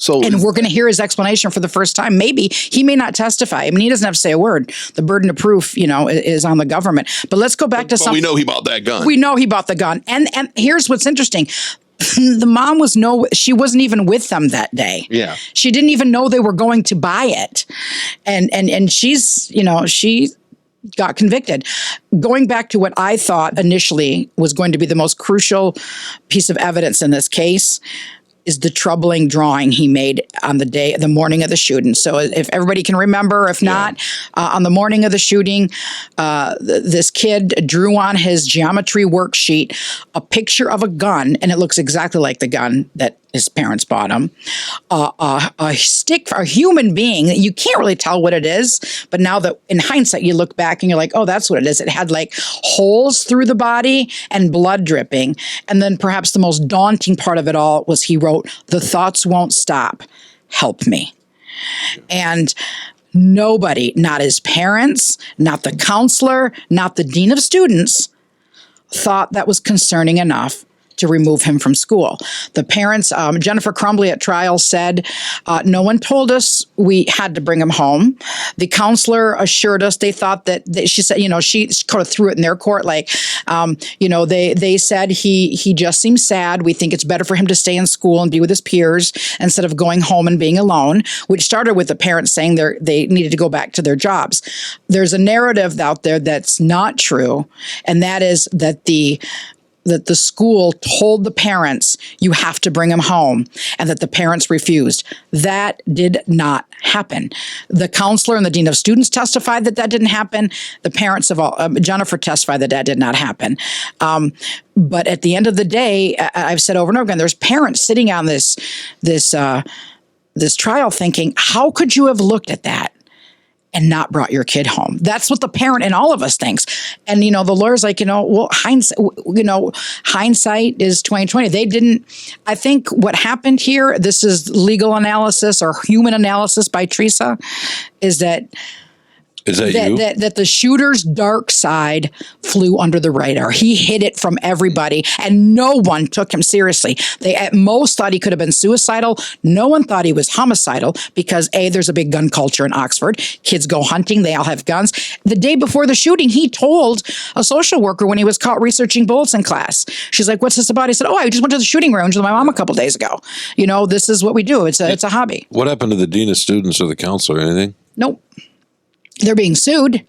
And we're going to hear his explanation for the first time. Maybe he may not testify. I mean, he doesn't have to say a word. The burden of proof, is on the government. But let's go back to something. We know he bought that gun. We know he bought the gun. And here's what's interesting. The mom she wasn't even with them that day. Yeah. She didn't even know they were going to buy it. And she's, she got convicted. Going back to what I thought initially was going to be the most crucial piece of evidence in this case is the troubling drawing he made on the morning of the shooting. So if everybody can remember, if not, on the morning of the shooting, this kid drew on his geometry worksheet a picture of a gun, and it looks exactly like the gun that his parents bought him. A stick for a human being that you can't really tell what it is, but now that in hindsight you look back and you're like, oh, that's what it is. It had like holes through the body and blood dripping. And then perhaps the most daunting part of it all was he wrote, "The thoughts won't stop. Help me." And nobody, not his parents, not the counselor, not the dean of students, thought that was concerning enough to remove him from school. The parents, Jennifer Crumbley at trial said, no one told us we had to bring him home. The counselor assured us they thought that she said, she kind of threw it in their court. Like, they said he just seems sad. We think it's better for him to stay in school and be with his peers instead of going home and being alone, which started with the parents saying they needed to go back to their jobs. There's a narrative out there that's not true. And that is that the school told the parents, you have to bring him home, and that the parents refused. That did not happen. The counselor and the dean of students testified that didn't happen. The parents of Jennifer testified that did not happen. But at the end of the day, I've said over and over again, there's parents sitting on this trial thinking, how could you have looked at that and not brought your kid home? That's what the parent in all of us thinks. And, the lawyer's like, hindsight is 2020. They didn't, I think what happened here, this is legal analysis or human analysis by Tresa, is that that the shooter's dark side flew under the radar. He hid it from everybody, and no one took him seriously. They at most thought he could have been suicidal. No one thought he was homicidal because there's a big gun culture in Oxford. Kids go hunting. They all have guns. The day before the shooting, he told a social worker when he was caught researching bullets in class. She's like, "What's this about?" He said, "Oh, I just went to the shooting range with my mom a couple days ago. This is what we do. It's a hobby." What happened to the dean of students or the counselor? Anything? Nope. They're being sued.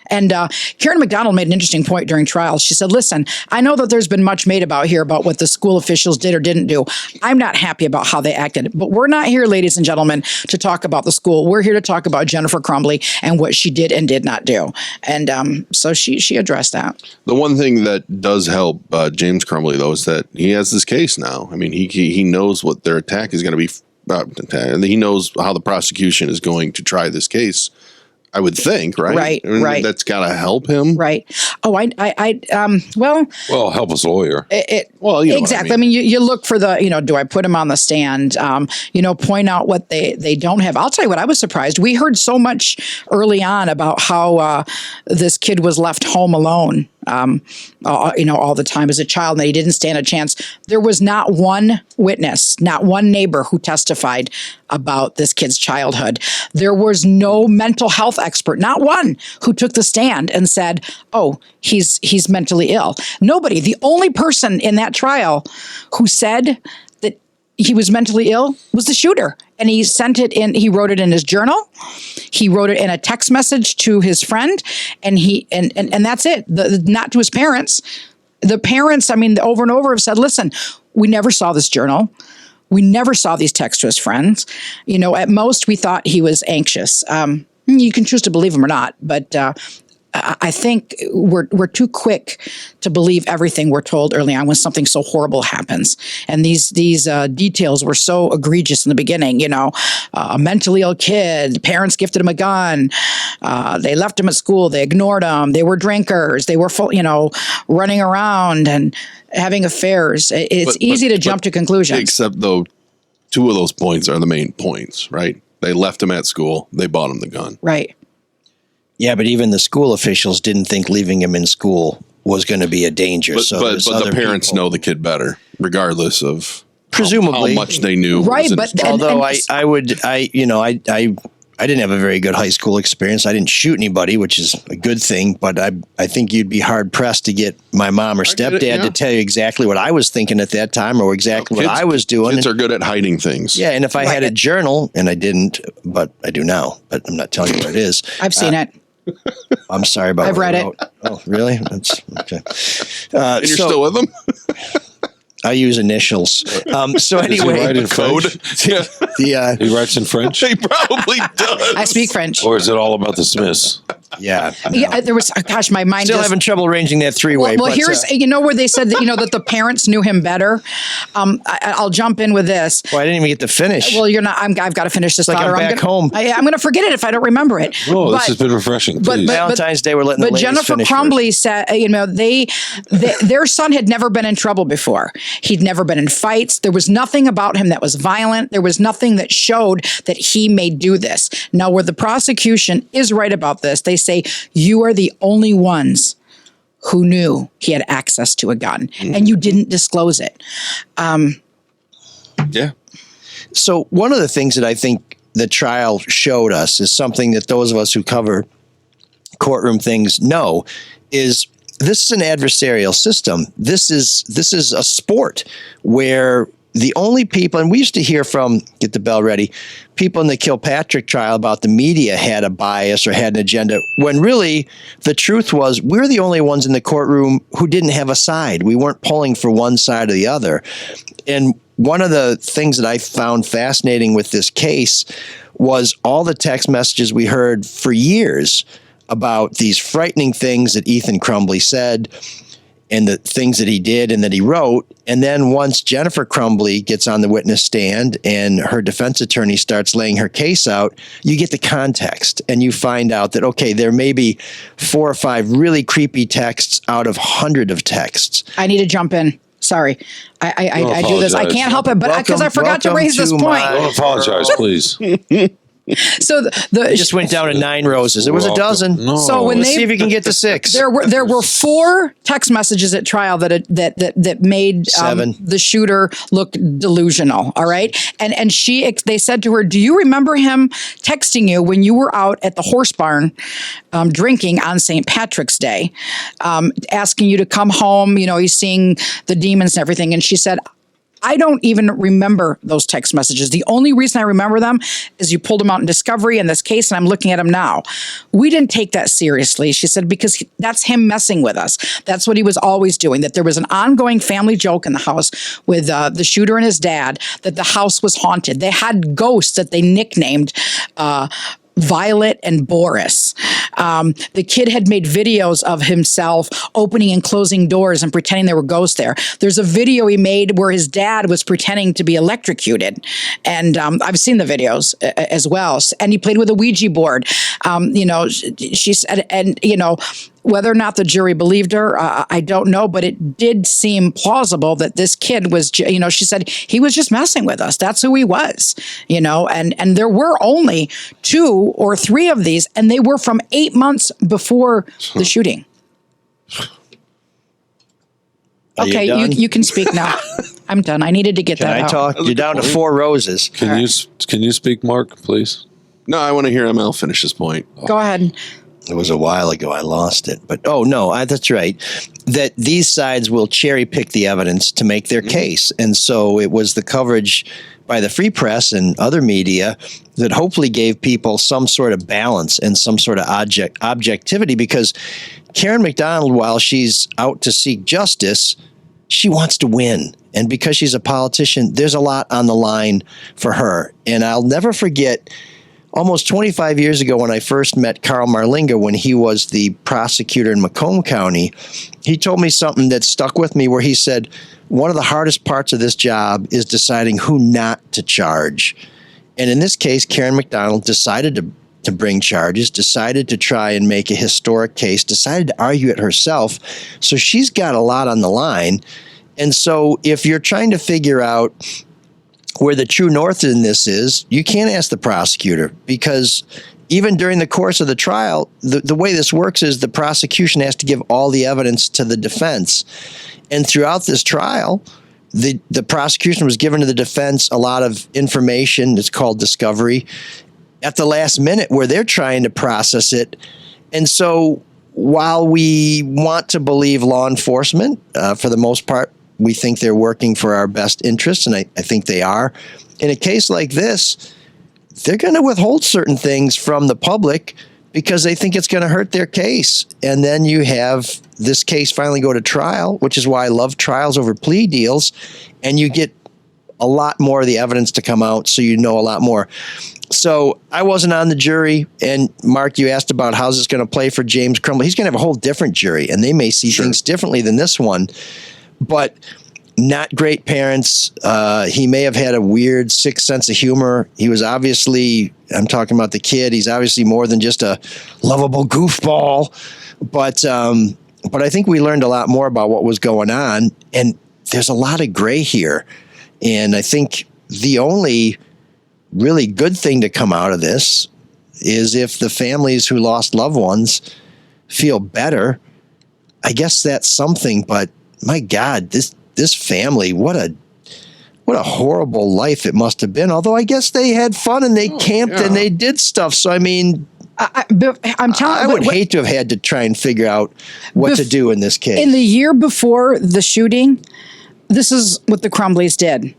And Karen McDonald made an interesting point during trial. She said, listen, I know that there's been much made about what the school officials did or didn't do. I'm not happy about how they acted. But we're not here, ladies and gentlemen, to talk about the school. We're here to talk about Jennifer Crumbley and what she did and did not do. And so she addressed that. The one thing that does help James Crumbley, though, is that he has this case now. I mean, he knows what their attack is going to be. He knows how the prosecution is going to try this case. I would think, right? Right, I mean, right. That's got to help him. Right. Oh, well, help his lawyer. Exactly. I mean, you look for do I put him on the stand? Point out what they don't have. I'll tell you what, I was surprised. We heard so much early on about how this kid was left home alone. All the time as a child, and that he didn't stand a chance. There was not one witness, not one neighbor who testified about this kid's childhood. There was no mental health expert, not one, who took the stand and said, oh, he's mentally ill. Nobody. The only person in that trial who said that he was mentally ill was the shooter. And he wrote it in his journal. He wrote it in a text message to his friend, and that's it. Not to his parents. The parents, over and over have said, listen, we never saw this journal. We never saw these texts to his friends. At most we thought he was anxious. You can choose to believe him or not, but I think we're too quick to believe everything we're told early on when something so horrible happens. And these details were so egregious in the beginning. A mentally ill kid, parents gifted him a gun. They left him at school. They ignored him. They were drinkers. They were running around and having affairs. It's easy to jump to conclusions. Except though, two of those points are the main points, right? They left him at school. They bought him the gun. Right. Yeah, but even the school officials didn't think leaving him in school was going to be a danger. But the parents know the kid better, regardless of Presumably. how much they knew. Right, was in but his- Although I didn't have a very good high school experience. I didn't shoot anybody, which is a good thing. But I think you'd be hard pressed to get my mom or get it, stepdad to tell you exactly what I was thinking at that time or exactly what I was doing. Kids are good at hiding things. Yeah, and if I had a journal, and I didn't, but I do now, but I'm not telling you what it is. I've seen it. I'm sorry about. I've what read I it. wrote. Oh, really? That's okay. And you're still with them? I use initials. So Does he anyway, write in Code? French? the He writes in French? He probably does. I speak French. Or is it all about the Smiths? yeah. Yeah, there was. Gosh, my mind Still just. having trouble arranging that three-way. Well, but, here's where they said that that the parents knew him better. I'll jump in with this. well, I didn't even get to finish. Well, you're not. I've got to finish this like thought, I'm or back home. I'm going to forget it if I don't remember it. Oh, this But- has been refreshing. Please. Valentine's Day, we're letting the But ladies Jennifer finish Crumbley said, their son had never been in trouble before. He'd never been in fights. There was nothing about him that was violent. There was nothing that showed that he may do this. Now, where the prosecution is right about this, they say, you are the only ones who knew he had access to a gun, and you didn't disclose it. Yeah. So one of the things that I think the trial showed us is something that those of us who cover courtroom things know is this is an adversarial system. This is a sport where the only people, and we used to hear from, get the bell ready, people in the Kilpatrick trial about the media had a bias or had an agenda, when really the truth was we're the only ones in the courtroom who didn't have a side. We weren't pulling for one side or the other. And one of the things that I found fascinating with this case was all the text messages we heard for years about these frightening things that Ethan Crumbley said and the things that he did and that he wrote. And then once Jennifer Crumbley gets on the witness stand and her defense attorney starts laying her case out, you get the context and you find out that, okay, there may be 4 or 5 really creepy texts out of hundreds of texts. I need to jump in. Sorry. I do this. I apologize. can't help it, but because I forgot to welcome raise this to point. my- Don't apologize, please. So It just went down to 9 roses. It was a Welcome. dozen. No. So when Let's they- see if you can get to 6. There were 4 text messages at trial that made 7. the shooter look delusional. All right, and they said to her, "Do you remember him texting you when you were out at the horse barn drinking on St. Patrick's Day, asking you to come home? He's seeing the demons and everything." And she said, I don't even remember those text messages. The only reason I remember them is you pulled them out in discovery in this case, and I'm looking at them now. We didn't take that seriously, she said, because that's him messing with us. That's what he was always doing, that there was an ongoing family joke in the house with the shooter and his dad, that the house was haunted. They had ghosts that they nicknamed Violet and Boris. The kid had made videos of himself opening and closing doors and pretending there were ghosts there. There's a video he made where his dad was pretending to be electrocuted. And I've seen the videos as well. And he played with a Ouija board. She said, and, whether or not the jury believed her, I don't know, but it did seem plausible that this kid was, she said, he was just messing with us. That's who he was, and there were only 2 or 3 of these, and they were from 8 months before the shooting. Okay, you can speak now. I'm done. I needed to get Can that I out. talk? You're down to 4 roses. Can you speak, Mark, please? No, I want to hear ML finish his point. Go ahead. It was a while ago. I lost it. But, that's right. That these sides will cherry pick the evidence to make their case. And so it was the coverage by the Free Press and other media that hopefully gave people some sort of balance and some sort of objectivity, because Karen McDonald, while she's out to seek justice, she wants to win. And because she's a politician, there's a lot on the line for her. And I'll never forget almost 25 years ago when I first met Carl Marlinga, when he was the prosecutor in Macomb County, he told me something that stuck with me, where he said, one of the hardest parts of this job is deciding who not to charge. And in this case, Karen McDonald decided to bring charges, decided to try and make a historic case, decided to argue it herself. So she's got a lot on the line. And so if you're trying to figure out where the true north in this is, you can't ask the prosecutor, because even during the course of the trial, the way this works is the prosecution has to give all the evidence to the defense. And throughout this trial, the prosecution was given to the defense a lot of information. It's called discovery at the last minute where they're trying to process it. And so while we want to believe law enforcement, for the most part, we think they're working for our best interests, and I think they are. In a case like this, they're going to withhold certain things from the public because they think it's going to hurt their case. And then you have this case finally go to trial, which is why I love trials over plea deals, and you get a lot more of the evidence to come out, so you know a lot more. So I wasn't on the jury, and Mark, you asked about how's this going to play for James Crumbley. He's going to have a whole different jury, and they may see things differently than this one, but not great parents. He may have had a weird sixth sense of humor. He was obviously, I'm talking about the kid, he's obviously more than just a lovable goofball, but I think we learned a lot more about what was going on, and there's a lot of gray here. And I think the only really good thing to come out of this is if the families who lost loved ones feel better. I guess that's something, but my God, this family, what a horrible life it must have been. Although I guess they had fun and they camped and they did stuff. So I mean, I would hate to have had to try and figure out what to do in this case. In the year before the shooting, this is what the Crumbleys did.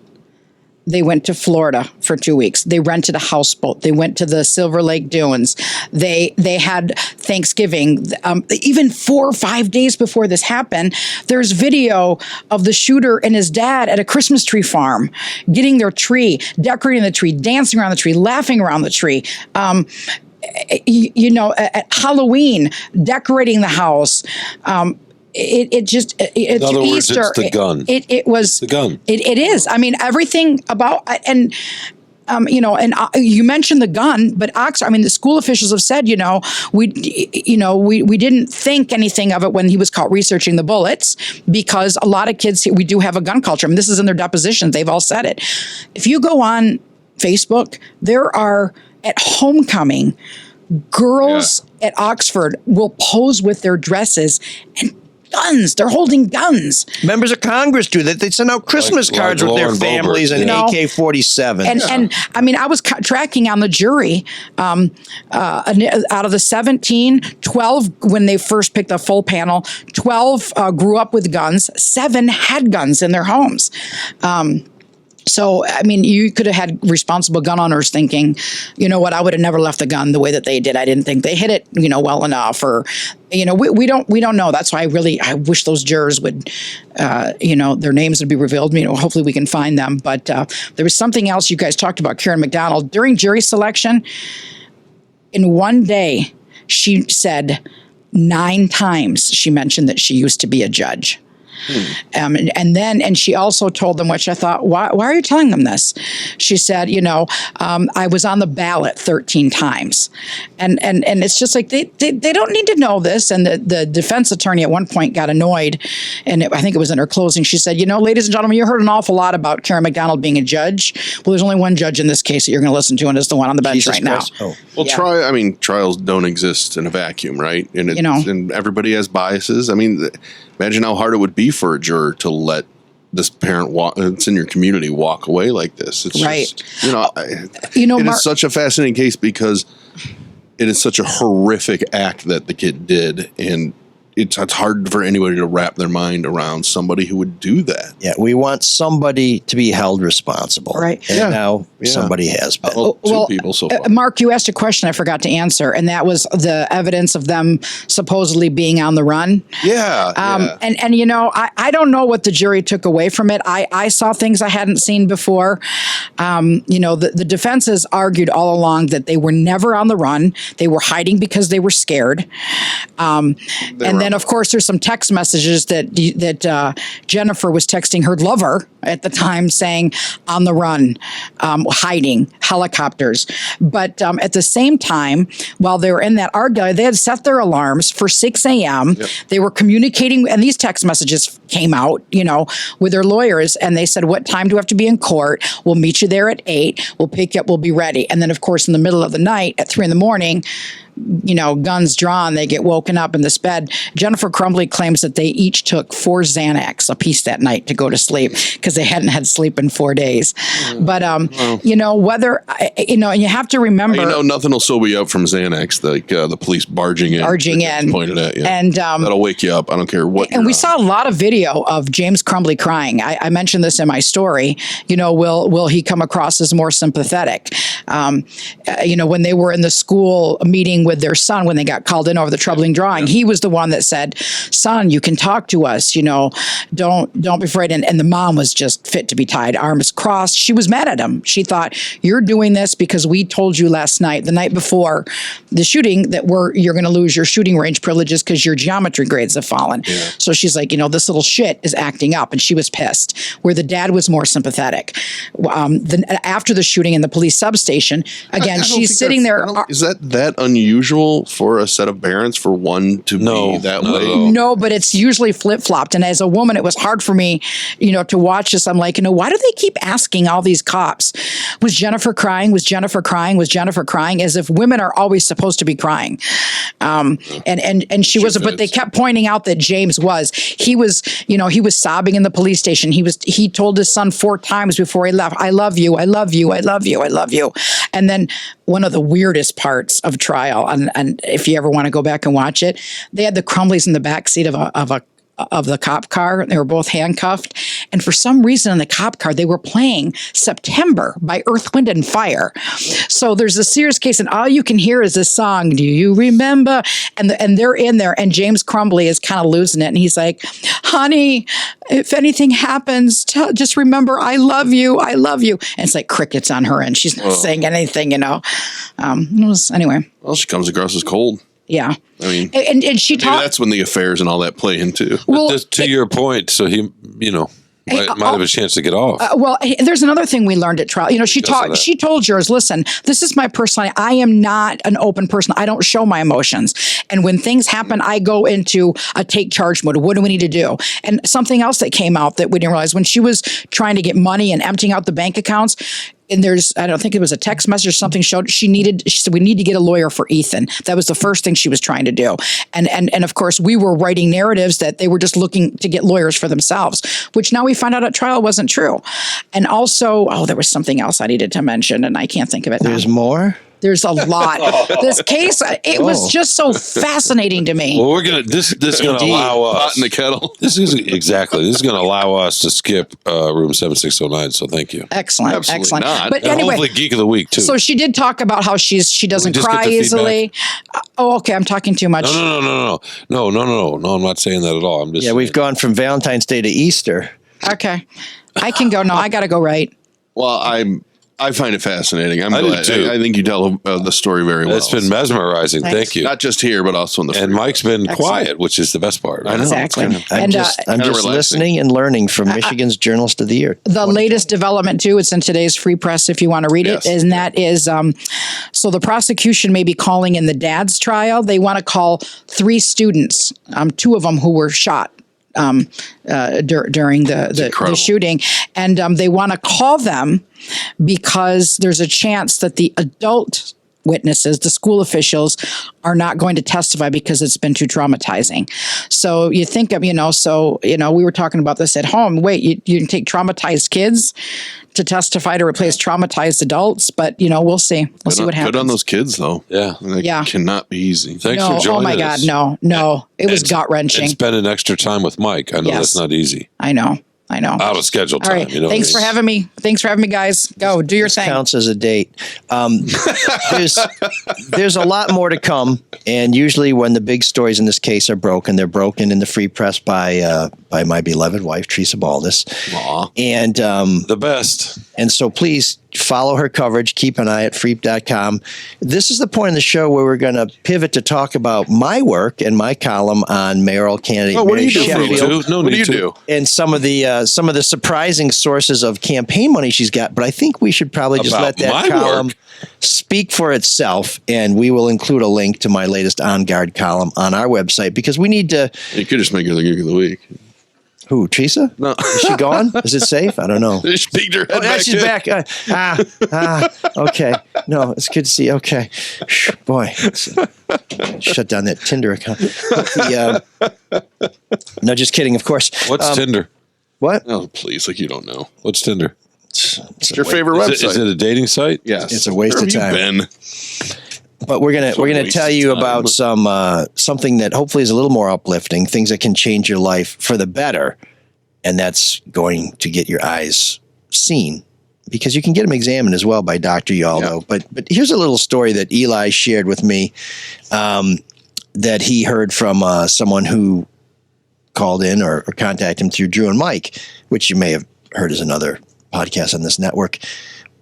They went to Florida for 2 weeks. They rented a houseboat. They went to the Silver Lake Dunes. They had Thanksgiving. Even 4 or 5 days before this happened, there's video of the shooter and his dad at a Christmas tree farm, getting their tree, decorating the tree, dancing around the tree, laughing around the tree. At Halloween, decorating the house. It's in other words, Easter. It's the gun. It was the gun. It is. I mean, everything about you mentioned the gun, but the school officials have said, we didn't think anything of it when he was caught researching the bullets, because a lot of kids, we do have a gun culture. I mean, this is in their depositions. They've all said it. If you go on Facebook, there are at homecoming, girls at Oxford will pose with their dresses and guns. They're holding guns. Members of Congress do that. They send out Christmas cards with their families and AK-47. And I mean, I was tracking on the jury. Out of the 17, 12, when they first picked the full panel, 12 grew up with guns. 7 had guns in their homes. So, I mean, you could have had responsible gun owners thinking, you know what, I would have never left the gun the way that they did. I didn't think they hit it, well enough, or, we don't know. That's why I wish those jurors would, their names would be revealed. Hopefully we can find them. But there was something else you guys talked about, Karen McDonald. During jury selection, in one day, she said 9 times she mentioned that she used to be a judge. And she also told them, which I thought, why are you telling them this? She said, I was on the ballot 13 times. And it's just like, they don't need to know this. And the defense attorney at one point got annoyed. And I think it was in her closing. She said, ladies and gentlemen, you heard an awful lot about Karen McDonald being a judge. Well, there's only one judge in this case that you're going to listen to, and it's the one on the bench right now. Well, trials don't exist in a vacuum, right? And and everybody has biases. I mean, imagine how hard it would be for a juror to let this parent that's in your community walk away like this. It's right. Just, it is such a fascinating case because it is such a horrific act that the kid did, and it's hard for anybody to wrap their mind around somebody who would do that. Yeah, we want somebody to be held responsible. Right. And now somebody has been. Well, 2 people so far. Mark, you asked a question I forgot to answer, and that was the evidence of them supposedly being on the run. Yeah. And I don't know what the jury took away from it. I saw things I hadn't seen before. The defense has argued all along that they were never on the run. They were hiding because they were scared. Then, of course, there's some text messages that Jennifer was texting her lover at the time saying, on the run, hiding, helicopters. But at the same time, while they were in that argument, they had set their alarms for 6 a.m. Yep. They were communicating, and these text messages came out, with their lawyers, and they said, what time do we have to be in court? We'll meet you there at 8. We'll pick you up. We'll be ready. And then, of course, in the middle of the night at 3 a.m, guns drawn, they get woken up in this bed. Jennifer Crumbley claims that they each took 4 Xanax apiece that night to go to sleep because they hadn't had sleep in 4 days. But, whether, and you have to remember. Nothing will sober you up from Xanax, like the police barging in. Pointed at you. And that'll wake you up. I don't care what. And we saw a lot of video of James Crumbley crying. I mentioned this in my story. Will he come across as more sympathetic? When they were in the school meeting with their son, when they got called in over the troubling drawing, he was the one that said, "Son, you can talk to us. Don't be afraid." And the mom was just fit to be tied, arms crossed. She was mad at him. She thought, "You're doing this because we told you last night, the night before the shooting, that you're going to lose your shooting range privileges because your geometry grades have fallen." Yeah. So she's like, this little shit is acting up, and she was pissed. Where the dad was more sympathetic. After the shooting in the police substation, again, she's sitting there. Is that unusual for a set of parents for one to be that way? No, but it's usually flip-flopped. And as a woman, it was hard for me, to watch this. I'm like, why do they keep asking all these cops? Was Jennifer crying? Was Jennifer crying? Was Jennifer crying? As if women are always supposed to be crying. And she wasn't, but they kept pointing out that James was. He was sobbing in the police station. He told his son 4 times before he left, "I love you, I love you, I love you, I love you." And then one of the weirdest parts of trial, and if you ever want to go back and watch it, they had the Crumbleys in the back seat of the cop car. They were both handcuffed. And for some reason in the cop car, they were playing September by Earth, Wind and Fire. So there's a serious case, and all you can hear is this song, "Do You Remember?" And they're in there, and James Crumbley is kind of losing it. And he's like, "Honey, if anything happens, just remember, I love you. I love you." And it's like crickets on her end. She's not saying anything, anyway. Well, she comes across as cold. Yeah. I mean, and she talked. That's when the affairs and all that play into. Well, just to your point, so he, might have a chance to get off. There's another thing we learned at trial. She told jurors, "Listen, this is my personality. I am not an open person. I don't show my emotions. And when things happen, I go into a take charge mode. What do we need to do?" And something else that came out that we didn't realize, when she was trying to get money and emptying out the bank accounts, and I don't think it was a text message or something showed she said, "We need to get a lawyer for Ethan." That was the first thing she was trying to do. And of course we were writing narratives that they were just looking to get lawyers for themselves, which now we find out at trial wasn't true. And also, there was something else I needed to mention and I can't think of it now. There's more? There's a lot. This case, it was just so fascinating to me. Well, this is going to allow us. Pot in the kettle. This is going to allow us to skip room 7609. So thank you. Excellent. Absolutely Excellent. not. But And anyway, hopefully Geek of the Week too. so she did talk about how she doesn't just cry get the easily. Okay. I'm talking too much. No. I'm not saying that at all. I'm just we've gone from Valentine's Day to Easter. Okay. I can go. No, I got to go right. Well, I find it fascinating. I'm I do glad. too. I think you tell the story very well. It's been mesmerizing. Thanks. Thank you. Not just here, but also in the And Mike's been quiet, which is the best part. I know. Exactly. I'm just relaxing. listening and learning from Michigan's Journalist of the Year. The latest development, too, it's in today's Free Press if you want to read it, and that is, so the prosecution may be calling in the dad's trial. They want to call 3 students, 2 of them who were shot during the shooting. And they want to call them because there's a chance that the adult witnesses, the school officials, are not going to testify because it's been too traumatizing. So you think of, we were talking about this at home. Wait, you can take traumatized kids to testify to replace traumatized adults, but we'll see. We'll see what happens. Good on those kids, though. Yeah. It cannot be easy. Thanks for joining us. Oh my God, no. It was gut-wrenching. And spending extra time with Mike. I know that's not easy. I know. Out of schedule time. All right. Thanks for having me. Thanks for having me, guys. Go do your thing. Counts as a date. There's a lot more to come, and usually when the big stories in this case are broken, they're broken in the Free Press by my beloved wife, Tresa Baldas. Aww. And the best. And so please follow her coverage. Keep an eye at freep.com. This is the point in the show where we're going to pivot to talk about my work and my column on mayoral candidate. What do you do? Sheffield, What do you do? and some of the surprising sources of campaign money she's got. But I think we should probably just let that column speak for itself, and we will include a link to my latest On Guard column on our website because we need to. You could just make it the Geek of the Week. Who, Tresa? No. Is she gone? Is it safe? I don't know. She peeked her head Oh, yeah, back she's in. back. Okay. No, it's good to see you. Okay. Boy. Shut down that Tinder account. No, just kidding, of course. What's Tinder? What? Oh, please. Like, you don't know. What's Tinder? It's your favorite website. Is it a dating site? Yes. It's a waste of time. Where have you been? But we're gonna tell you about something that hopefully is a little more uplifting, things that can change your life for the better, and that's going to get your eyes seen, because you can get them examined as well by Dr. Yaldo. Yeah. But here's a little story that Eli shared with me that he heard from someone who called in or contacted him through Drew and Mike, which you may have heard is another podcast on this network.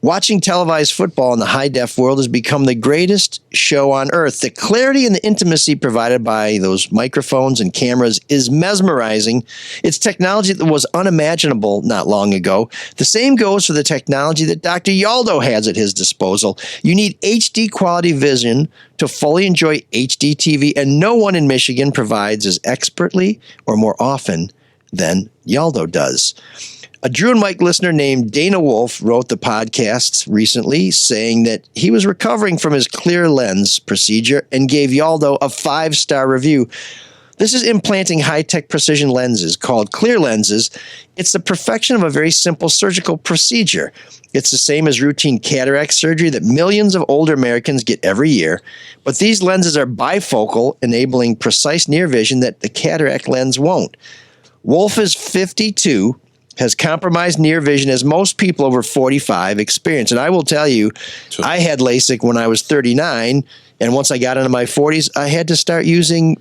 Watching televised football in the high-def world has become the greatest show on earth. The clarity and the intimacy provided by those microphones and cameras is mesmerizing. It's technology that was unimaginable not long ago. The same goes for the technology that Dr. Yaldo has at his disposal. You need HD quality vision to fully enjoy HD TV, and no one in Michigan provides as expertly or more often than Yaldo does. A Drew and Mike listener named Dana Wolf wrote the podcast recently saying that he was recovering from his clear lens procedure and gave Yaldo a 5-star review. This is implanting high-tech precision lenses called clear lenses. It's the perfection of a very simple surgical procedure. It's the same as routine cataract surgery that millions of older Americans get every year. But these lenses are bifocal, enabling precise near vision that the cataract lens won't. Wolf is 52. Has compromised near vision as most people over 45 experience. And I will tell you, I had LASIK when I was 39, and once I got into my 40s, I had to start using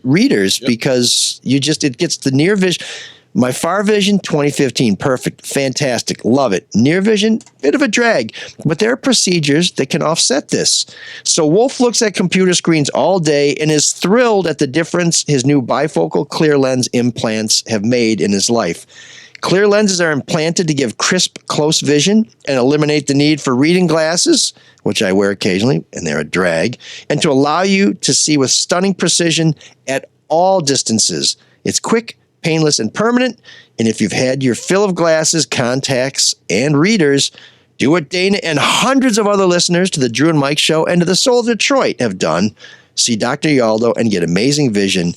readers because it gets the near vision. My far vision, 2015, perfect, fantastic, love it. Near vision, bit of a drag, but there are procedures that can offset this. So Wolf looks at computer screens all day and is thrilled at the difference his new bifocal clear lens implants have made in his life. Clear lenses are implanted to give crisp, close vision and eliminate the need for reading glasses, which I wear occasionally, and they're a drag, and to allow you to see with stunning precision at all distances. It's quick, painless, and permanent, and if you've had your fill of glasses, contacts, and readers, do what Dana and hundreds of other listeners to the Drew and Mike Show and to the Soul of Detroit have done. See Dr. Yaldo and get amazing vision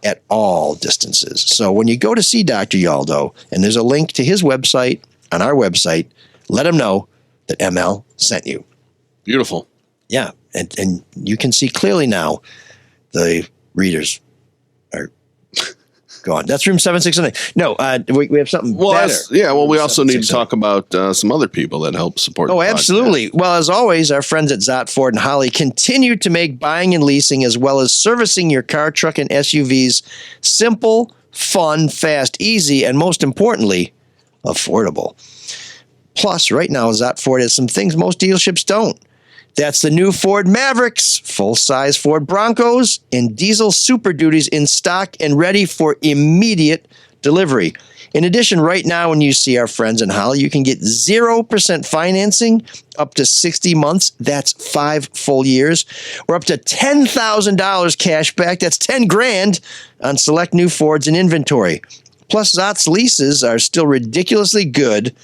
at all distances. So when you go to see Dr. Yaldo, and there's a link to his website on our website, let him know that ML sent you. Beautiful. Yeah, and you can see clearly now the readers are gone. That's room 769. No, we have something better. We also need to talk about some other people that help support the podcast. Absolutely. Well, as always, our friends at Zott Ford and Holly continue to make buying and leasing as well as servicing your car, truck, and SUVs simple, fun, fast, easy, and most importantly, affordable. Plus, right now, Zott Ford has some things most dealerships don't. That's the new Ford Mavericks, full-size Ford Broncos, and diesel Super Duties in stock and ready for immediate delivery. In addition, right now when you see our friends in Holly, you can get 0% financing up to 60 months. That's 5 full years. Or up to $10,000 cash back. That's $10,000 on select new Fords in inventory. Plus, Zott's leases are still ridiculously good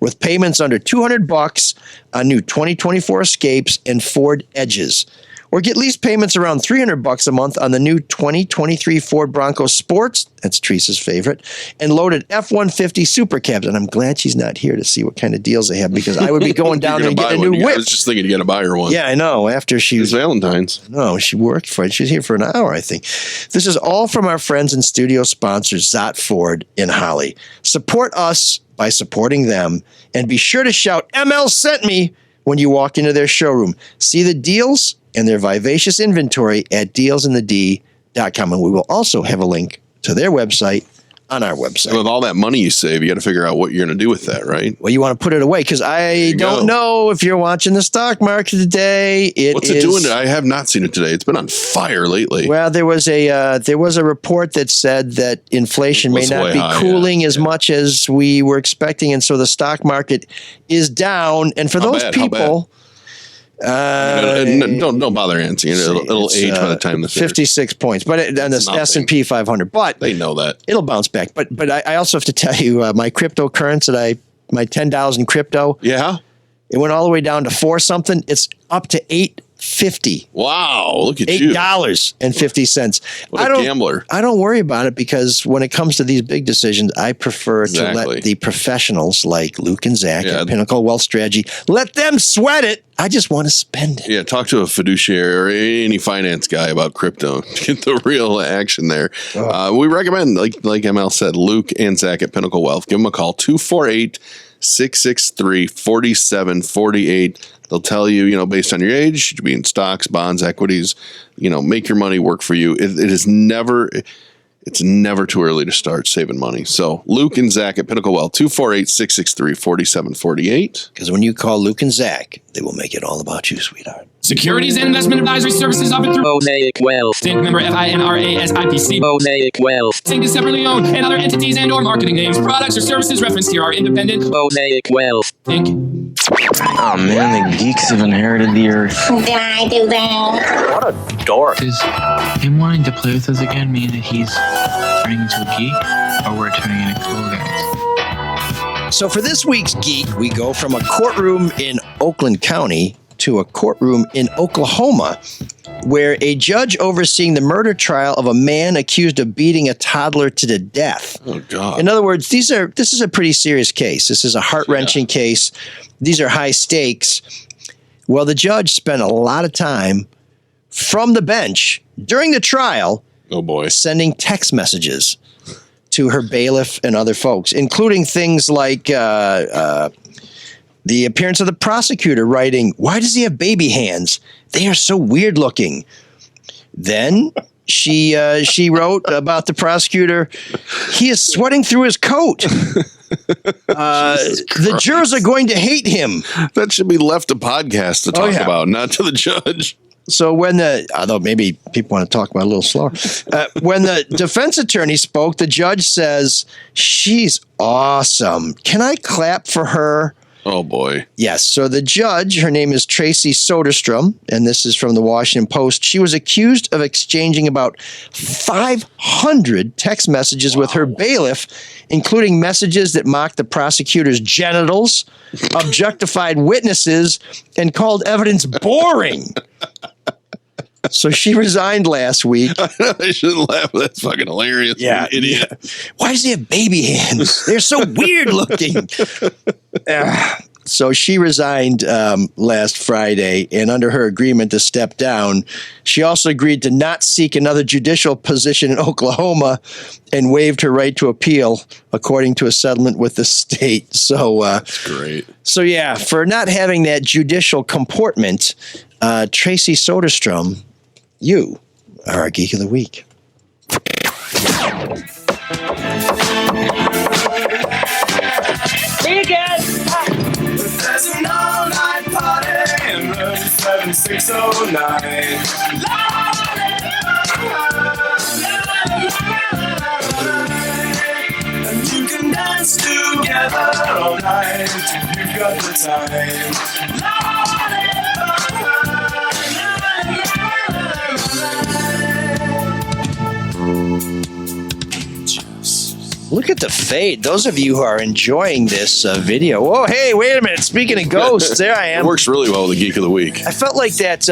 with payments under $200 on new 2024 Escapes and Ford Edges. Or get lease payments around $300 a month on the new 2023 Ford Bronco Sports, that's Teresa's favorite, and loaded F-150 Super Cabs. And I'm glad she's not here to see what kind of deals they have, because I would be going down there and getting a new whip. I was just thinking to get a buyer one. Yeah, I know. After she was Valentine's. No, she worked for it. She was here for an hour, I think. This is all from our friends and studio sponsors, Zott Ford in Holly. Support us by supporting them, and be sure to shout, ML sent me, when you walk into their showroom. See the deals and their vivacious inventory at dealsinthed.com. And we will also have a link to their website on our website. And with all that money you save, you got to figure out what you're going to do with that, right? Well, you want to put it away, because I don't know if you're watching the stock market today. What's it doing? I have not seen it today. It's been on fire lately. Well, there was a report that said that inflation may not be cooling as much as we were expecting, and so the stock market is down. And for those people, Don't bother answering it. It'll age by the time this 56 points, but on the S&P 500. But they know that it'll bounce back. But I also have to tell you, my cryptocurrency my $10,000 crypto. Yeah, it went all the way down to 4 something. It's up to $8.50. Wow, look at you. $8.50. What a gambler. I don't worry about it because when it comes to these big decisions, I prefer to let the professionals like Luke and Zach at Pinnacle Wealth Strategy, let them sweat it. I just want to spend it. Yeah, talk to a fiduciary or any finance guy about crypto to get the real action there. We recommend, like ML said, Luke and Zach at Pinnacle Wealth. Give them a call, 248-663-4748. They'll tell you, based on your age, should you be in stocks, bonds, equities, make your money work for you. It's never too early to start saving money. So Luke and Zach at Pinnacle Wealth, 248-663-4748. Because when you call Luke and Zach, they will make it all about you, sweetheart. Securities and investment advisory services offered through Mosaic Wealth. Inc. Member FINRA SIPC. Mosaic Wealth. Inc. is separately owned, and other entities and or marketing names, products, or services referenced here are independent. Mosaic Wealth. Inc. Oh man, the geeks have inherited the earth. Did I do that? What a dork. Does him wanting to play with us again mean that he's turning into a geek, or we're turning into cool guys? So for this week's Geek, we go from a courtroom in Oakland County to a courtroom in Oklahoma, where a judge overseeing the murder trial of a man accused of beating a toddler to the death. Oh, God. In other words, this is a pretty serious case. This is a heart-wrenching case. These are high stakes. Well, the judge spent a lot of time from the bench during the trial sending text messages to her bailiff and other folks, including things like the appearance of the prosecutor writing, "Why does he have baby hands? They are so weird looking." Then she wrote about the prosecutor, "He is sweating through his coat. The jurors are going to hate him." That should be left to podcast to talk about, not to the judge. So although maybe people want to talk about it a little slower, when the defense attorney spoke, the judge says, "She's awesome. Can I clap for her?" Oh, boy. Yes. So the judge, her name is Tresa Soderstrom, and this is from the Washington Post. She was accused of exchanging about 500 text messages with her bailiff, including messages that mocked the prosecutor's genitals, objectified witnesses, and called evidence boring. So she resigned last week. I shouldn't laugh. That's fucking hilarious. Yeah. Idiot. Why does he have baby hands? They're so weird looking. So she resigned last Friday, and under her agreement to step down, she also agreed to not seek another judicial position in Oklahoma and waived her right to appeal, according to a settlement with the state. So that's great. So yeah, for not having that judicial comportment, Tresa Soderstrom, you are our Geek of the Week. See you again. There's an all-night party in room 7609. And you can dance together all night if you've got the time. Look at the fade. Those of you who are enjoying this video. Oh, hey, wait a minute. Speaking of ghosts, there I am. It works really well with the Geek of the Week. I felt like that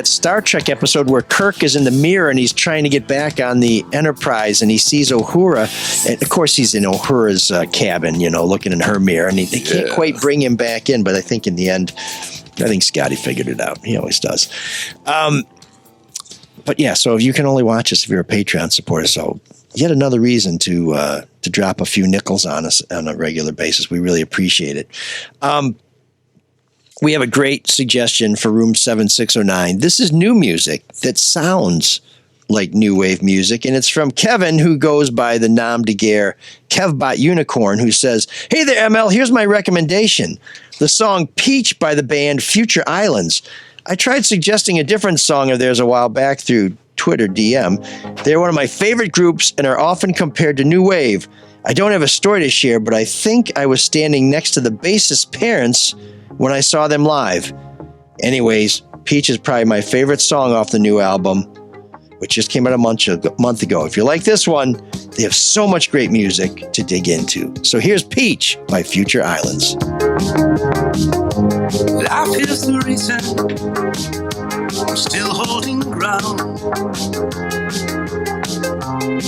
Star Trek episode where Kirk is in the mirror and he's trying to get back on the Enterprise and he sees Uhura. And of course, he's in Uhura's cabin, looking in her mirror. And they can't quite bring him back in. But I think in the end, I think Scotty figured it out. He always does. But yeah, so if you can only watch us if you're a Patreon supporter, so yet another reason to drop a few nickels on us on a regular basis. We really appreciate it. We have a great suggestion for Room 7609. This is new music that sounds like new wave music, and it's from Kevin, who goes by the nom de guerre Kevbot Unicorn, who says, "Hey there, ML, here's my recommendation. The song Peach by the band Future Islands. I tried suggesting a different song of theirs a while back through Twitter DM. They're one of my favorite groups and are often compared to New Wave. I don't have a story to share, but I think I was standing next to the bassist's parents when I saw them live. Anyways, Peach is probably my favorite song off the new album, which just came out a month ago. If you like this one, they have so much great music to dig into. So here's Peach by Future Islands. Life is the reason I'm still holding ground.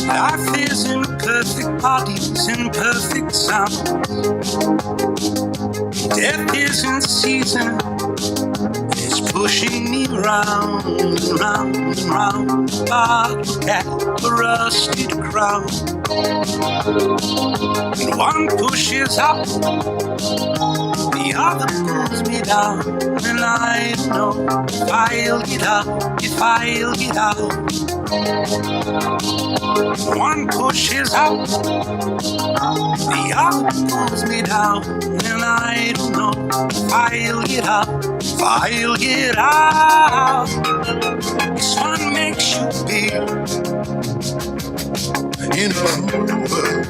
Life is imperfect bodies, imperfect sound. Death is in season, it's pushing me round and round and round. Look at a rusted crown. And one pushes up, the other pulls me down, and I don't know if I'll get out, if I'll get out. One pushes up, the other pulls me down, and I don't know if I'll get out, if I'll get out. This one makes you big in a cool world.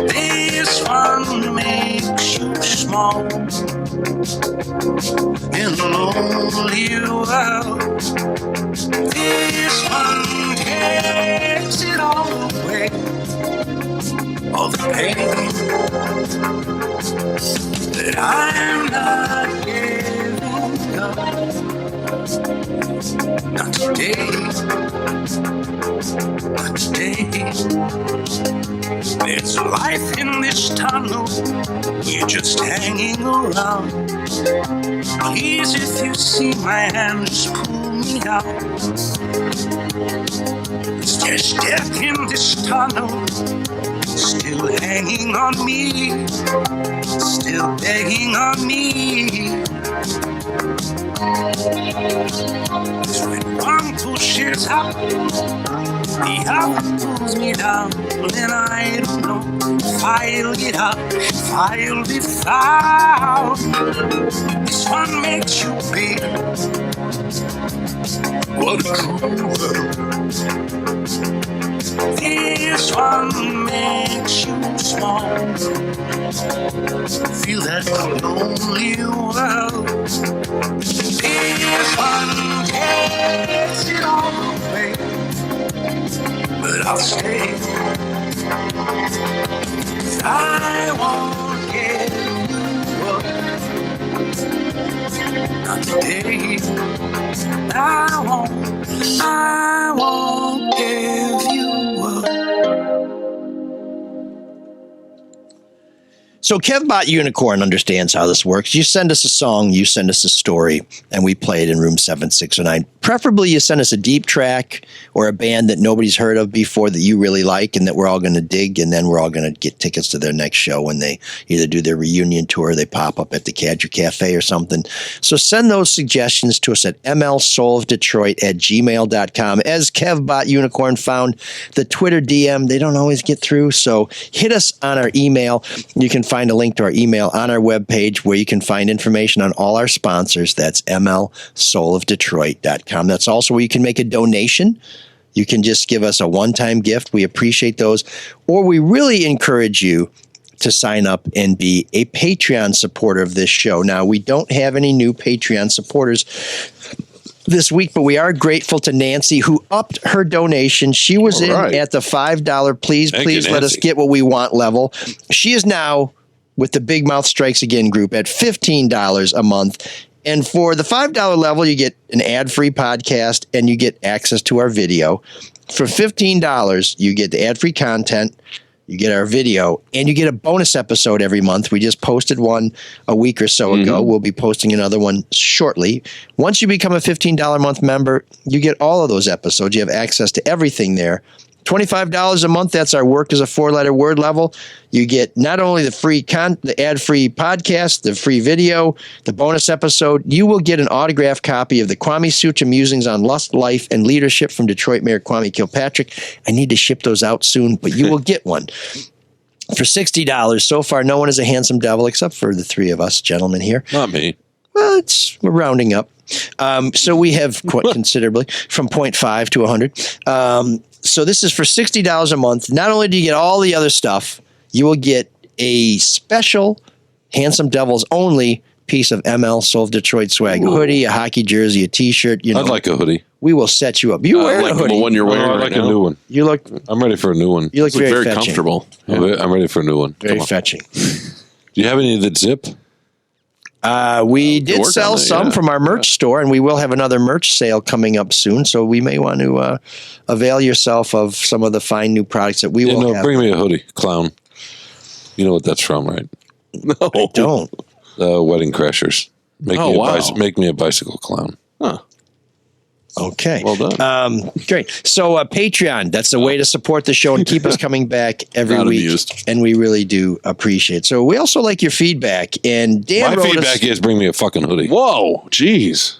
This one makes you small in a lonely world. This one takes it all away, all the pain that I'm not giving up. Not today, not today. There's life in this tunnel, we're just hanging around. Please, if you see my hand, just pull me out. There's death in this tunnel, still hanging on me, still begging on me. When one pushes up, the other pulls me down, and I don't know if I'll get up, if I'll be found. This one makes you big, what a cool world. This one makes you small, feel that lonely world. This one takes it all away, but I'll stay. I won't give you up, not today. I won't give you up. So KevBot Unicorn understands how this works. You send us a song, you send us a story, and we play it in room 7609. Preferably you send us a deep track or a band that nobody's heard of before that you really like and that we're all going to dig, and then we're all going to get tickets to their next show when they either do their reunion tour or they pop up at the Cadger Cafe or something. So send those suggestions to us at mlsoulofdetroit@gmail.com. As KevBot Unicorn found, the Twitter DM, they don't always get through, so hit us on our email. You can find a link to our email on our webpage where you can find information on all our sponsors. That's mlsoulofdetroit.com. That's also where you can make a donation. You can just give us a one-time gift. We appreciate those. Or we really encourage you to sign up and be a Patreon supporter of this show. Now, we don't have any new Patreon supporters this week, but we are grateful to Nancy, who upped her donation. She was at the $5, please let us get what we want level. She is now with the Big Mouth Strikes Again group at $15 a month. And for the $5 level, you get an ad-free podcast and you get access to our video. For $15, you get the ad-free content, you get our video, and you get a bonus episode every month. We just posted one a week or so ago. We'll be posting another one shortly. Once you become a $15 a month member, you get all of those episodes. You have access to everything there. $25 a month, that's our work as a 4-letter word level. You get not only the free the ad-free podcast, the free video, the bonus episode, you will get an autographed copy of the Kwame Sutra Musings on Lust, Life, and Leadership from Detroit Mayor Kwame Kilpatrick. I need to ship those out soon, but you will get one. For $60, so far, no one is a handsome devil except for the three of us gentlemen here. Not me. Well, we're rounding up. So we have quite considerably from 0.5 to 100. So this is for $60 a month. Not only do you get all the other stuff, you will get a special Handsome Devils only piece of ML Soul Detroit swag, a hoodie, a hockey jersey, a T-shirt. You know, I'd like a hoodie. We will set you up. You wear a hoodie. The one you're wearing I right like now. a new one. You look. I'm ready for a new one. You look very fetching. comfortable. I'm ready for a new one. Very fetching. Do you have any that zip? We did work sell on that, some yeah. from our merch store, and we will have another merch sale coming up soon. So we may want to avail yourself of some of the fine new products that we will have. Bring me a hoodie, clown. You know what that's from, right? No, I don't. Wedding Crashers. Make me a bicycle clown. Huh. Okay. Well done. Great. So Patreon, that's a way to support the show and keep us coming back every Not week. amused. And we really do appreciate it. So we also like your feedback. And Dan My wrote feedback is bring me a fucking hoodie. Whoa, jeez.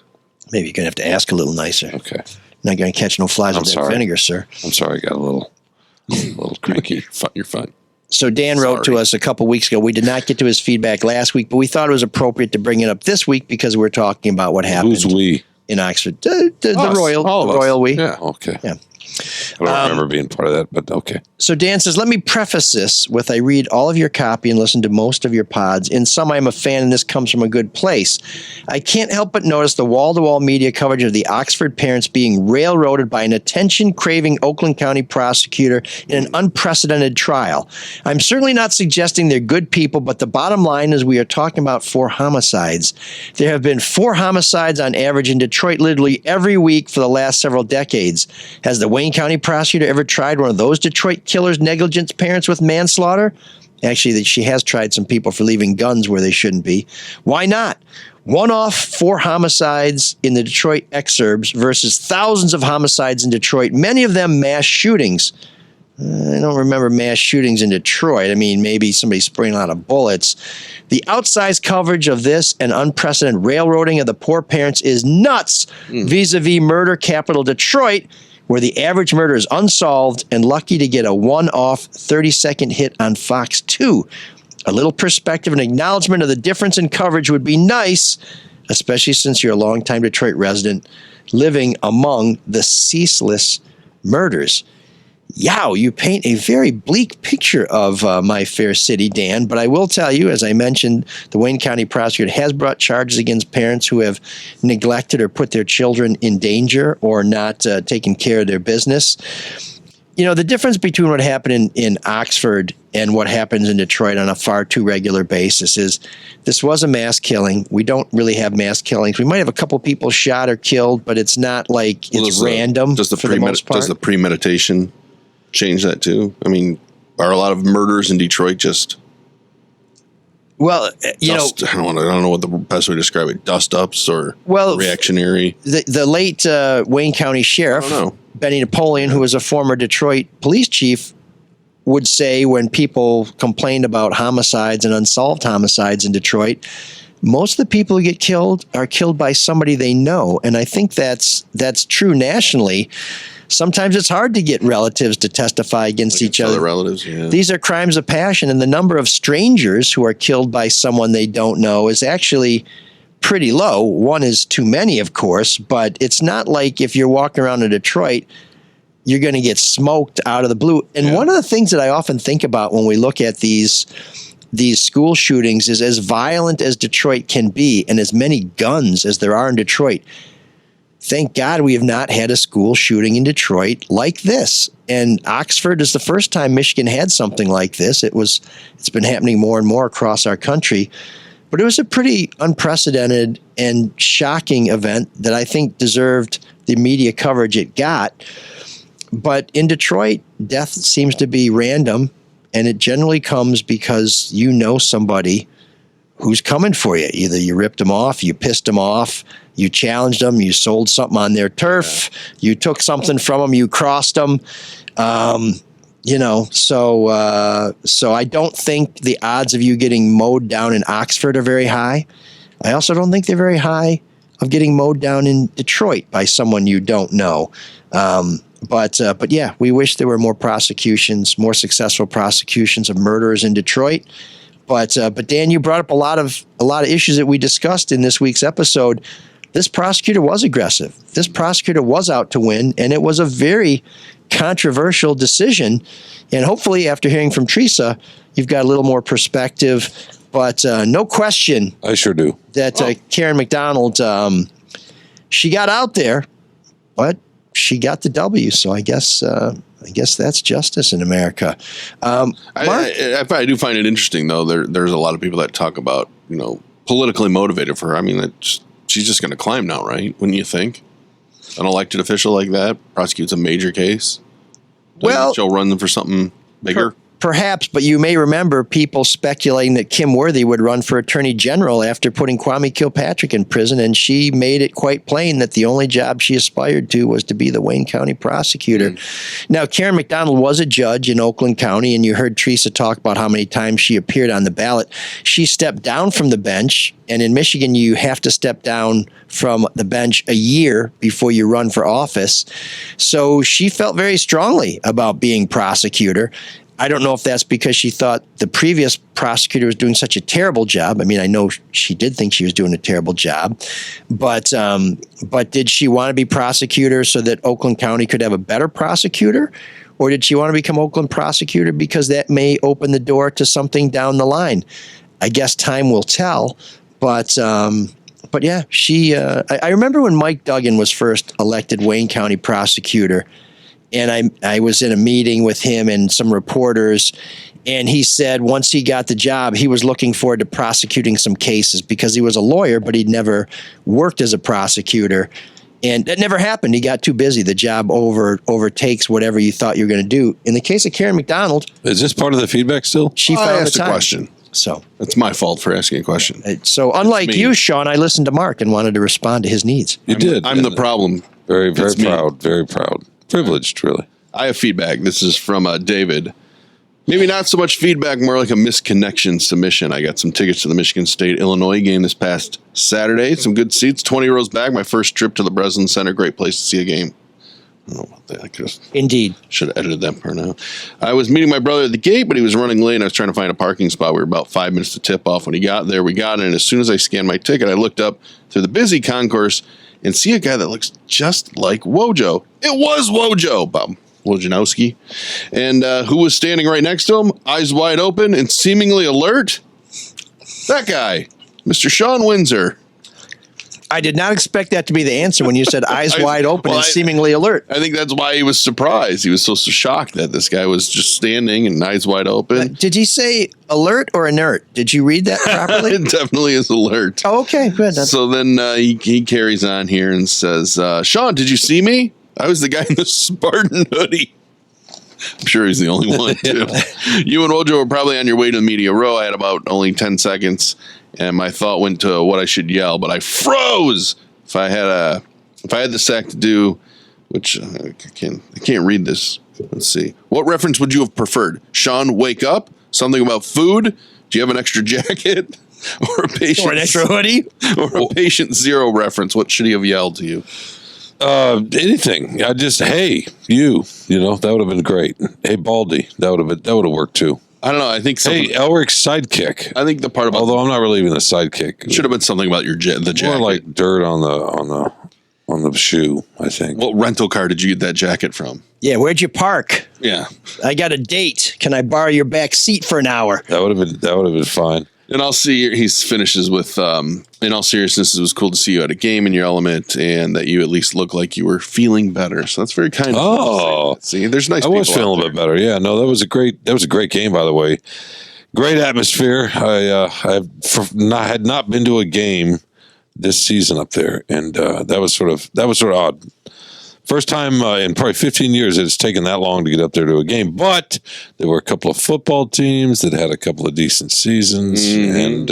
Maybe you're going to have to ask a little nicer. Okay. Not going to catch no flies I'm with that sorry. vinegar, sir. I'm sorry, I got a little cranky. You're fine. So Dan wrote to us a couple weeks ago. We did not get to his feedback last week, but we thought it was appropriate to bring it up this week because we're talking about what happened Who's we? in Oxford. The royal, All of the us. royal we. Yeah. Okay. Yeah. I don't remember being part of that, but okay. So Dan says, let me preface this with I read all of your copy and listen to most of your pods. In some, I'm a fan, and this comes from a good place. I can't help but notice the wall-to-wall media coverage of the Oxford parents being railroaded by an attention-craving Oakland County prosecutor in an unprecedented trial. I'm certainly not suggesting they're good people, but the bottom line is we are talking about 4 homicides. There have been 4 homicides on average in Detroit literally every week for the last several decades. Has the Wayne County prosecutor ever tried one of those Detroit killers' negligent parents with manslaughter? Actually, she has tried some people for leaving guns where they shouldn't be. Why not? One-off 4 homicides in the Detroit exurbs versus thousands of homicides in Detroit, many of them mass shootings. I don't remember mass shootings in Detroit. I mean, maybe somebody spraying a lot of bullets. The outsized coverage of this and unprecedented railroading of the poor parents is nuts vis-a-vis murder capital Detroit, where the average murder is unsolved and lucky to get a one-off 30-second hit on Fox 2. A little perspective and acknowledgement of the difference in coverage would be nice, especially since you're a longtime Detroit resident living among the ceaseless murders. Yow, you paint a very bleak picture of my fair city, Dan. But I will tell you, as I mentioned, the Wayne County prosecutor has brought charges against parents who have neglected or put their children in danger or not taken care of their business. You know, the difference between what happened in Oxford and what happens in Detroit on a far too regular basis is this was a mass killing. We don't really have mass killings. We might have a couple people shot or killed, but it's not like it's random for the most part. Does the premeditation change that too? I mean, are a lot of murders in Detroit just well, you know, I don't know what the best way to describe it, dust ups or reactionary? The late Wayne County Sheriff Benny Napoleon, who was a former Detroit police chief, would say when people complained about homicides and unsolved homicides in Detroit, most of the people who get killed are killed by somebody they know, and I think that's true nationally. Sometimes it's hard to get relatives to testify against each other. Relatives, yeah. These are crimes of passion, and the number of strangers who are killed by someone they don't know is actually pretty low. One is too many, of course, but it's not like if you're walking around in Detroit, you're going to get smoked out of the blue. And one of the things that I often think about when we look at these school shootings is as violent as Detroit can be and as many guns as there are in Detroit. Thank God we have not had a school shooting in Detroit like this. And Oxford is the first time Michigan had something like this. It's been happening more and more across our country. But it was a pretty unprecedented and shocking event that I think deserved the media coverage it got. But in Detroit, death seems to be random, and it generally comes because you know somebody who's coming for you. Either you ripped them off, you pissed them off, you challenged them, you sold something on their turf, you took something from them, you crossed them. So I don't think the odds of you getting mowed down in Oxford are very high. I also don't think they're very high of getting mowed down in Detroit by someone you don't know. But yeah, we wish there were more prosecutions, more successful prosecutions of murderers in Detroit. But Dan, you brought up a lot of issues that we discussed in this week's episode. This prosecutor was aggressive. This prosecutor was out to win, and it was a very controversial decision. And hopefully, after hearing from Tresa, you've got a little more perspective But no question. I sure do. That Karen McDonald, she got out there, but she got the W. So I guess that's justice in America. I do find it interesting, though. There's a lot of people that talk about, politically motivated for her. I mean, she's just going to climb now, right? Wouldn't you think? An elected official like that prosecutes a major case. She'll run for something bigger. Perhaps, but you may remember people speculating that Kim Worthy would run for Attorney General after putting Kwame Kilpatrick in prison, and she made it quite plain that the only job she aspired to was to be the Wayne County prosecutor. Now, Karen McDonald was a judge in Oakland County, and you heard Tresa talk about how many times she appeared on the ballot. She stepped down from the bench, and in Michigan, you have to step down from the bench a year before you run for office. So she felt very strongly about being prosecutor. I don't know if that's because she thought the previous prosecutor was doing such a terrible job. I mean, I know she did think she was doing a terrible job, but did she want to be prosecutor so that Oakland County could have a better prosecutor? Or did she want to become Oakland prosecutor because that may open the door to something down the line? I guess time will tell, but yeah, I remember when Mike Duggan was first elected Wayne County prosecutor. And I was in a meeting with him and some reporters, and he said once he got the job, he was looking forward to prosecuting some cases because he was a lawyer, but he'd never worked as a prosecutor. And that never happened. He got too busy. The job overtakes whatever you thought you were going to do. In the case of Karen McDonald. Is this part of the feedback still? She found the time. A question. So it's my fault for asking a question. So unlike you, Shawn, I listened to Mark and wanted to respond to his needs. You did. I'm the problem. Very, very proud. Very proud. Privileged, really. I have feedback. This is from David. Maybe not so much feedback, more like a misconnection submission. I got some tickets to the Michigan State-Illinois game this past Saturday. Some good seats, 20 rows back. My first trip to the Breslin Center. Great place to see a game. I don't know about that. Indeed. Should have edited that part out. I was meeting my brother at the gate, but he was running late, and I was trying to find a parking spot. We were about 5 minutes to tip off. When he got there, we got in, and as soon as I scanned my ticket, I looked up through the busy concourse and see a guy that looks just like Wojo. It was Wojo, Bob Wojanowski, and who was standing right next to him, eyes wide open and seemingly alert? That guy, Mr. Shawn Windsor. I did not expect that to be the answer when you said eyes wide open and seemingly alert. I think that's why he was surprised. He was so shocked that this guy was just standing and eyes wide open. Did he say alert or inert? Did you read that properly? It definitely is alert. Oh, okay, good. So then he carries on here and says, Shawn, did you see me? I was the guy in the Spartan hoodie. I'm sure he's the only one, too. You and Wojo were probably on your way to the media row. I had about only 10 seconds. And my thought went to what I should yell, but I froze. If I had the sack to do, which I can't read this. Let's see. What reference would you have preferred? Shawn, wake up. Something about food. Do you have an extra jacket or a patient or an extra hoodie or a patient zero reference? What should he have yelled to you? Anything. I just hey you. That would have been great. Hey Baldy. That would have worked too. I don't know. I think hey, Elric's sidekick. I think the part about although I'm not really even the sidekick. It should have been something about the jacket. More like dirt on the shoe. I think. What rental car did you get that jacket from? Yeah, where'd you park? Yeah, I got a date. Can I borrow your back seat for an hour? That would have been fine. And I'll see. He finishes with, in all seriousness, it was cool to see you at a game in your element, and that you at least look like you were feeling better. So that's very kind of you. Oh, see, there's nice. I was feeling a bit better. Yeah, no, that was a great game, by the way. Great atmosphere. I had not been to a game this season up there, and that was sort of odd. First time in probably 15 years it's taken that long to get up there to a game. But there were a couple of football teams that had a couple of decent seasons and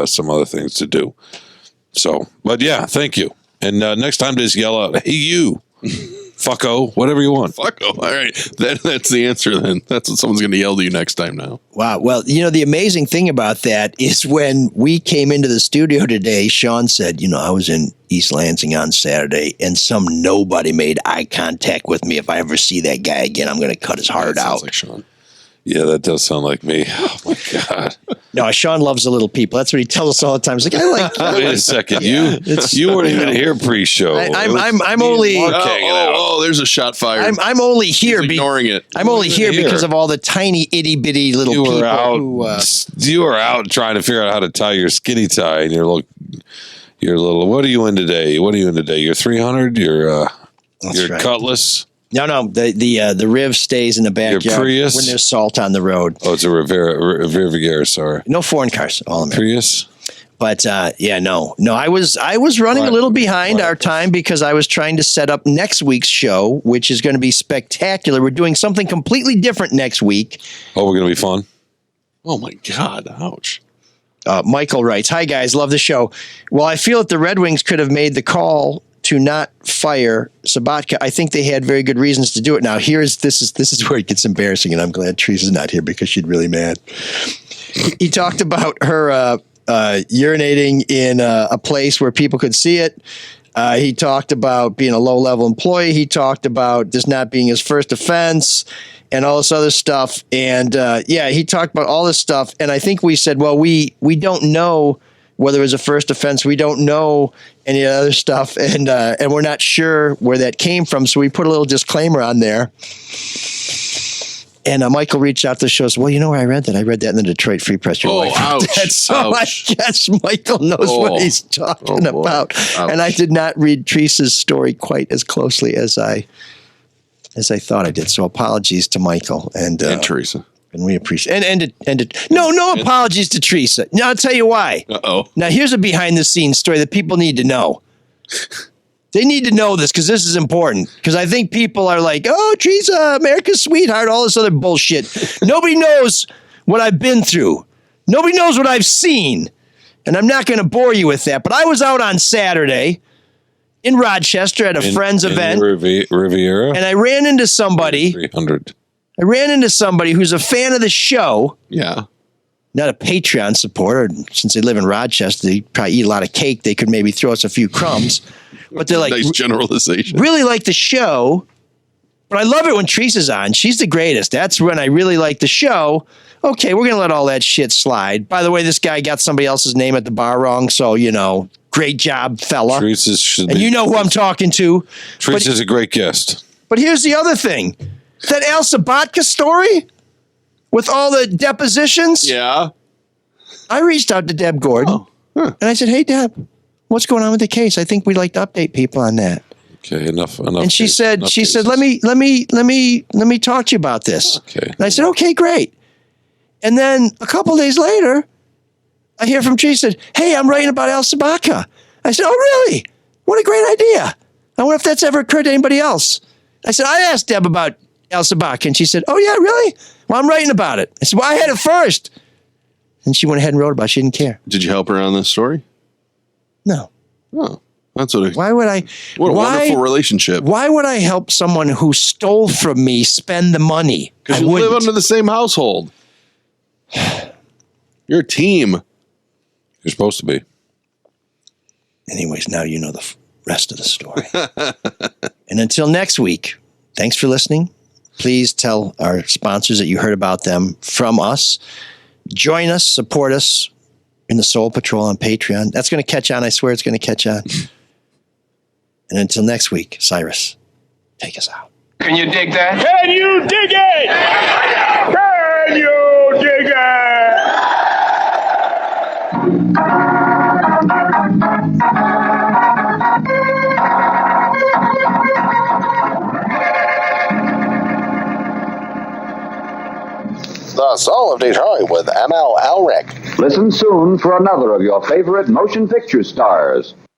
some other things to do. So, but yeah, thank you. And next time just yell out, hey, you, fucko, whatever you want. Fucko. All right. That's the answer then. That's what someone's going to yell to you next time now. Wow. Well, the amazing thing about that is when we came into the studio today, Shawn said, I was in East Lansing on Saturday and some nobody made eye contact with me. If I ever see that guy again, I'm going to cut his heart out. Like Shawn. Yeah, that does sound like me. Oh, my God. No, Shawn loves the little people. That's what he tells us all the time. He's like, I like. Wait a second. You weren't even here pre-show. I'm only. There's a shot fired. I'm only here. Ignoring it. I'm only here because of all the tiny itty bitty little people. You were out trying to figure out how to tie your skinny tie, and you're little. What are you in today? Your 300. Your right. Cutlass. No. The Riv stays in the backyard Your Prius? when there's salt on the road. Oh, it's a Riviera. Sorry. No foreign cars. All American. Prius. But no. I was running a little behind our time because I was trying to set up next week's show, which is going to be spectacular. We're doing something completely different next week. Oh, we're going to be fun. Oh my God! Ouch. Michael writes, "Hi guys, love the show. Well, I feel that the Red Wings could have made the call to not fire Sabatka. I think they had very good reasons to do it. Now, this is where it gets embarrassing, and I'm glad Teresa's not here because she'd really mad. He talked about her urinating in a place where people could see it. He talked about being a low-level employee. He talked about this not being his first offense and all this other stuff. And he talked about all this stuff. And I think we said, well, we don't know whether it was a first offense. We don't know any other stuff. And we're not sure where that came from. So we put a little disclaimer on there. And Michael reached out to the show. Said, well, you know where I read that? I read that in the Detroit Free Press. Ouch. So ouch. I guess Michael knows what he's talking about. Ouch. And I did not read Teresa's story quite as closely as I thought I did. So apologies to Michael and Teresa. And we appreciate no apologies to Teresa. Now I'll tell you why. Uh-oh. Now here's a behind the scenes story that people need to know. They need to know this because this is important. Because I think people are like, oh, Teresa, America's sweetheart, all this other bullshit. Nobody knows what I've been through. Nobody knows what I've seen. And I'm not going to bore you with that. But I was out on Saturday in Rochester at a friend's event. Riviera? And I ran into somebody. 300. I ran into somebody who's a fan of the show. Yeah. Not a Patreon supporter. Since they live in Rochester, they probably eat a lot of cake. They could maybe throw us a few crumbs. But they're like, nice generalization. Really like the show. But I love it when Teresa's on. She's the greatest. That's when I really like the show. Okay, we're going to let all that shit slide. By the way, this guy got somebody else's name at the bar wrong. So, great job, fella. And you know who I'm talking to. Teresa's a great guest. But here's the other thing. That Al Sabatka story with all the depositions. Yeah. I reached out to Deb Gordon and I said, hey, Deb, what's going on with the case? I think we'd like to update people on that. Okay, enough. And she said, let me talk to you about this. Okay. And I said, okay, great. And then a couple of days later, I hear from Teresa, said, hey, I'm writing about Al Sabatka. I said, oh, really? What a great idea. I wonder if that's ever occurred to anybody else. I said, I asked Deb about Al Sabatka, and she said, oh, yeah, really? Well, I'm writing about it. I said, well, I had it first. And she went ahead and wrote about it. She didn't care. Did you help her on this story? No. Oh, that's what. Why would I? What a wonderful relationship. Why would I help someone who stole from me spend the money? Because you live under the same household. You're a team. You're supposed to be. Anyways, now you know the rest of the story. And until next week, thanks for listening. Please tell our sponsors that you heard about them from us. Join us, support us in the Soul Patrol on Patreon. That's going to catch on. I swear it's going to catch on. And until next week, Cyrus, take us out. Can you dig that? Can you dig it? Can you dig The Soul of Detroit with ML Elric. Listen soon for another of your favorite motion picture stars.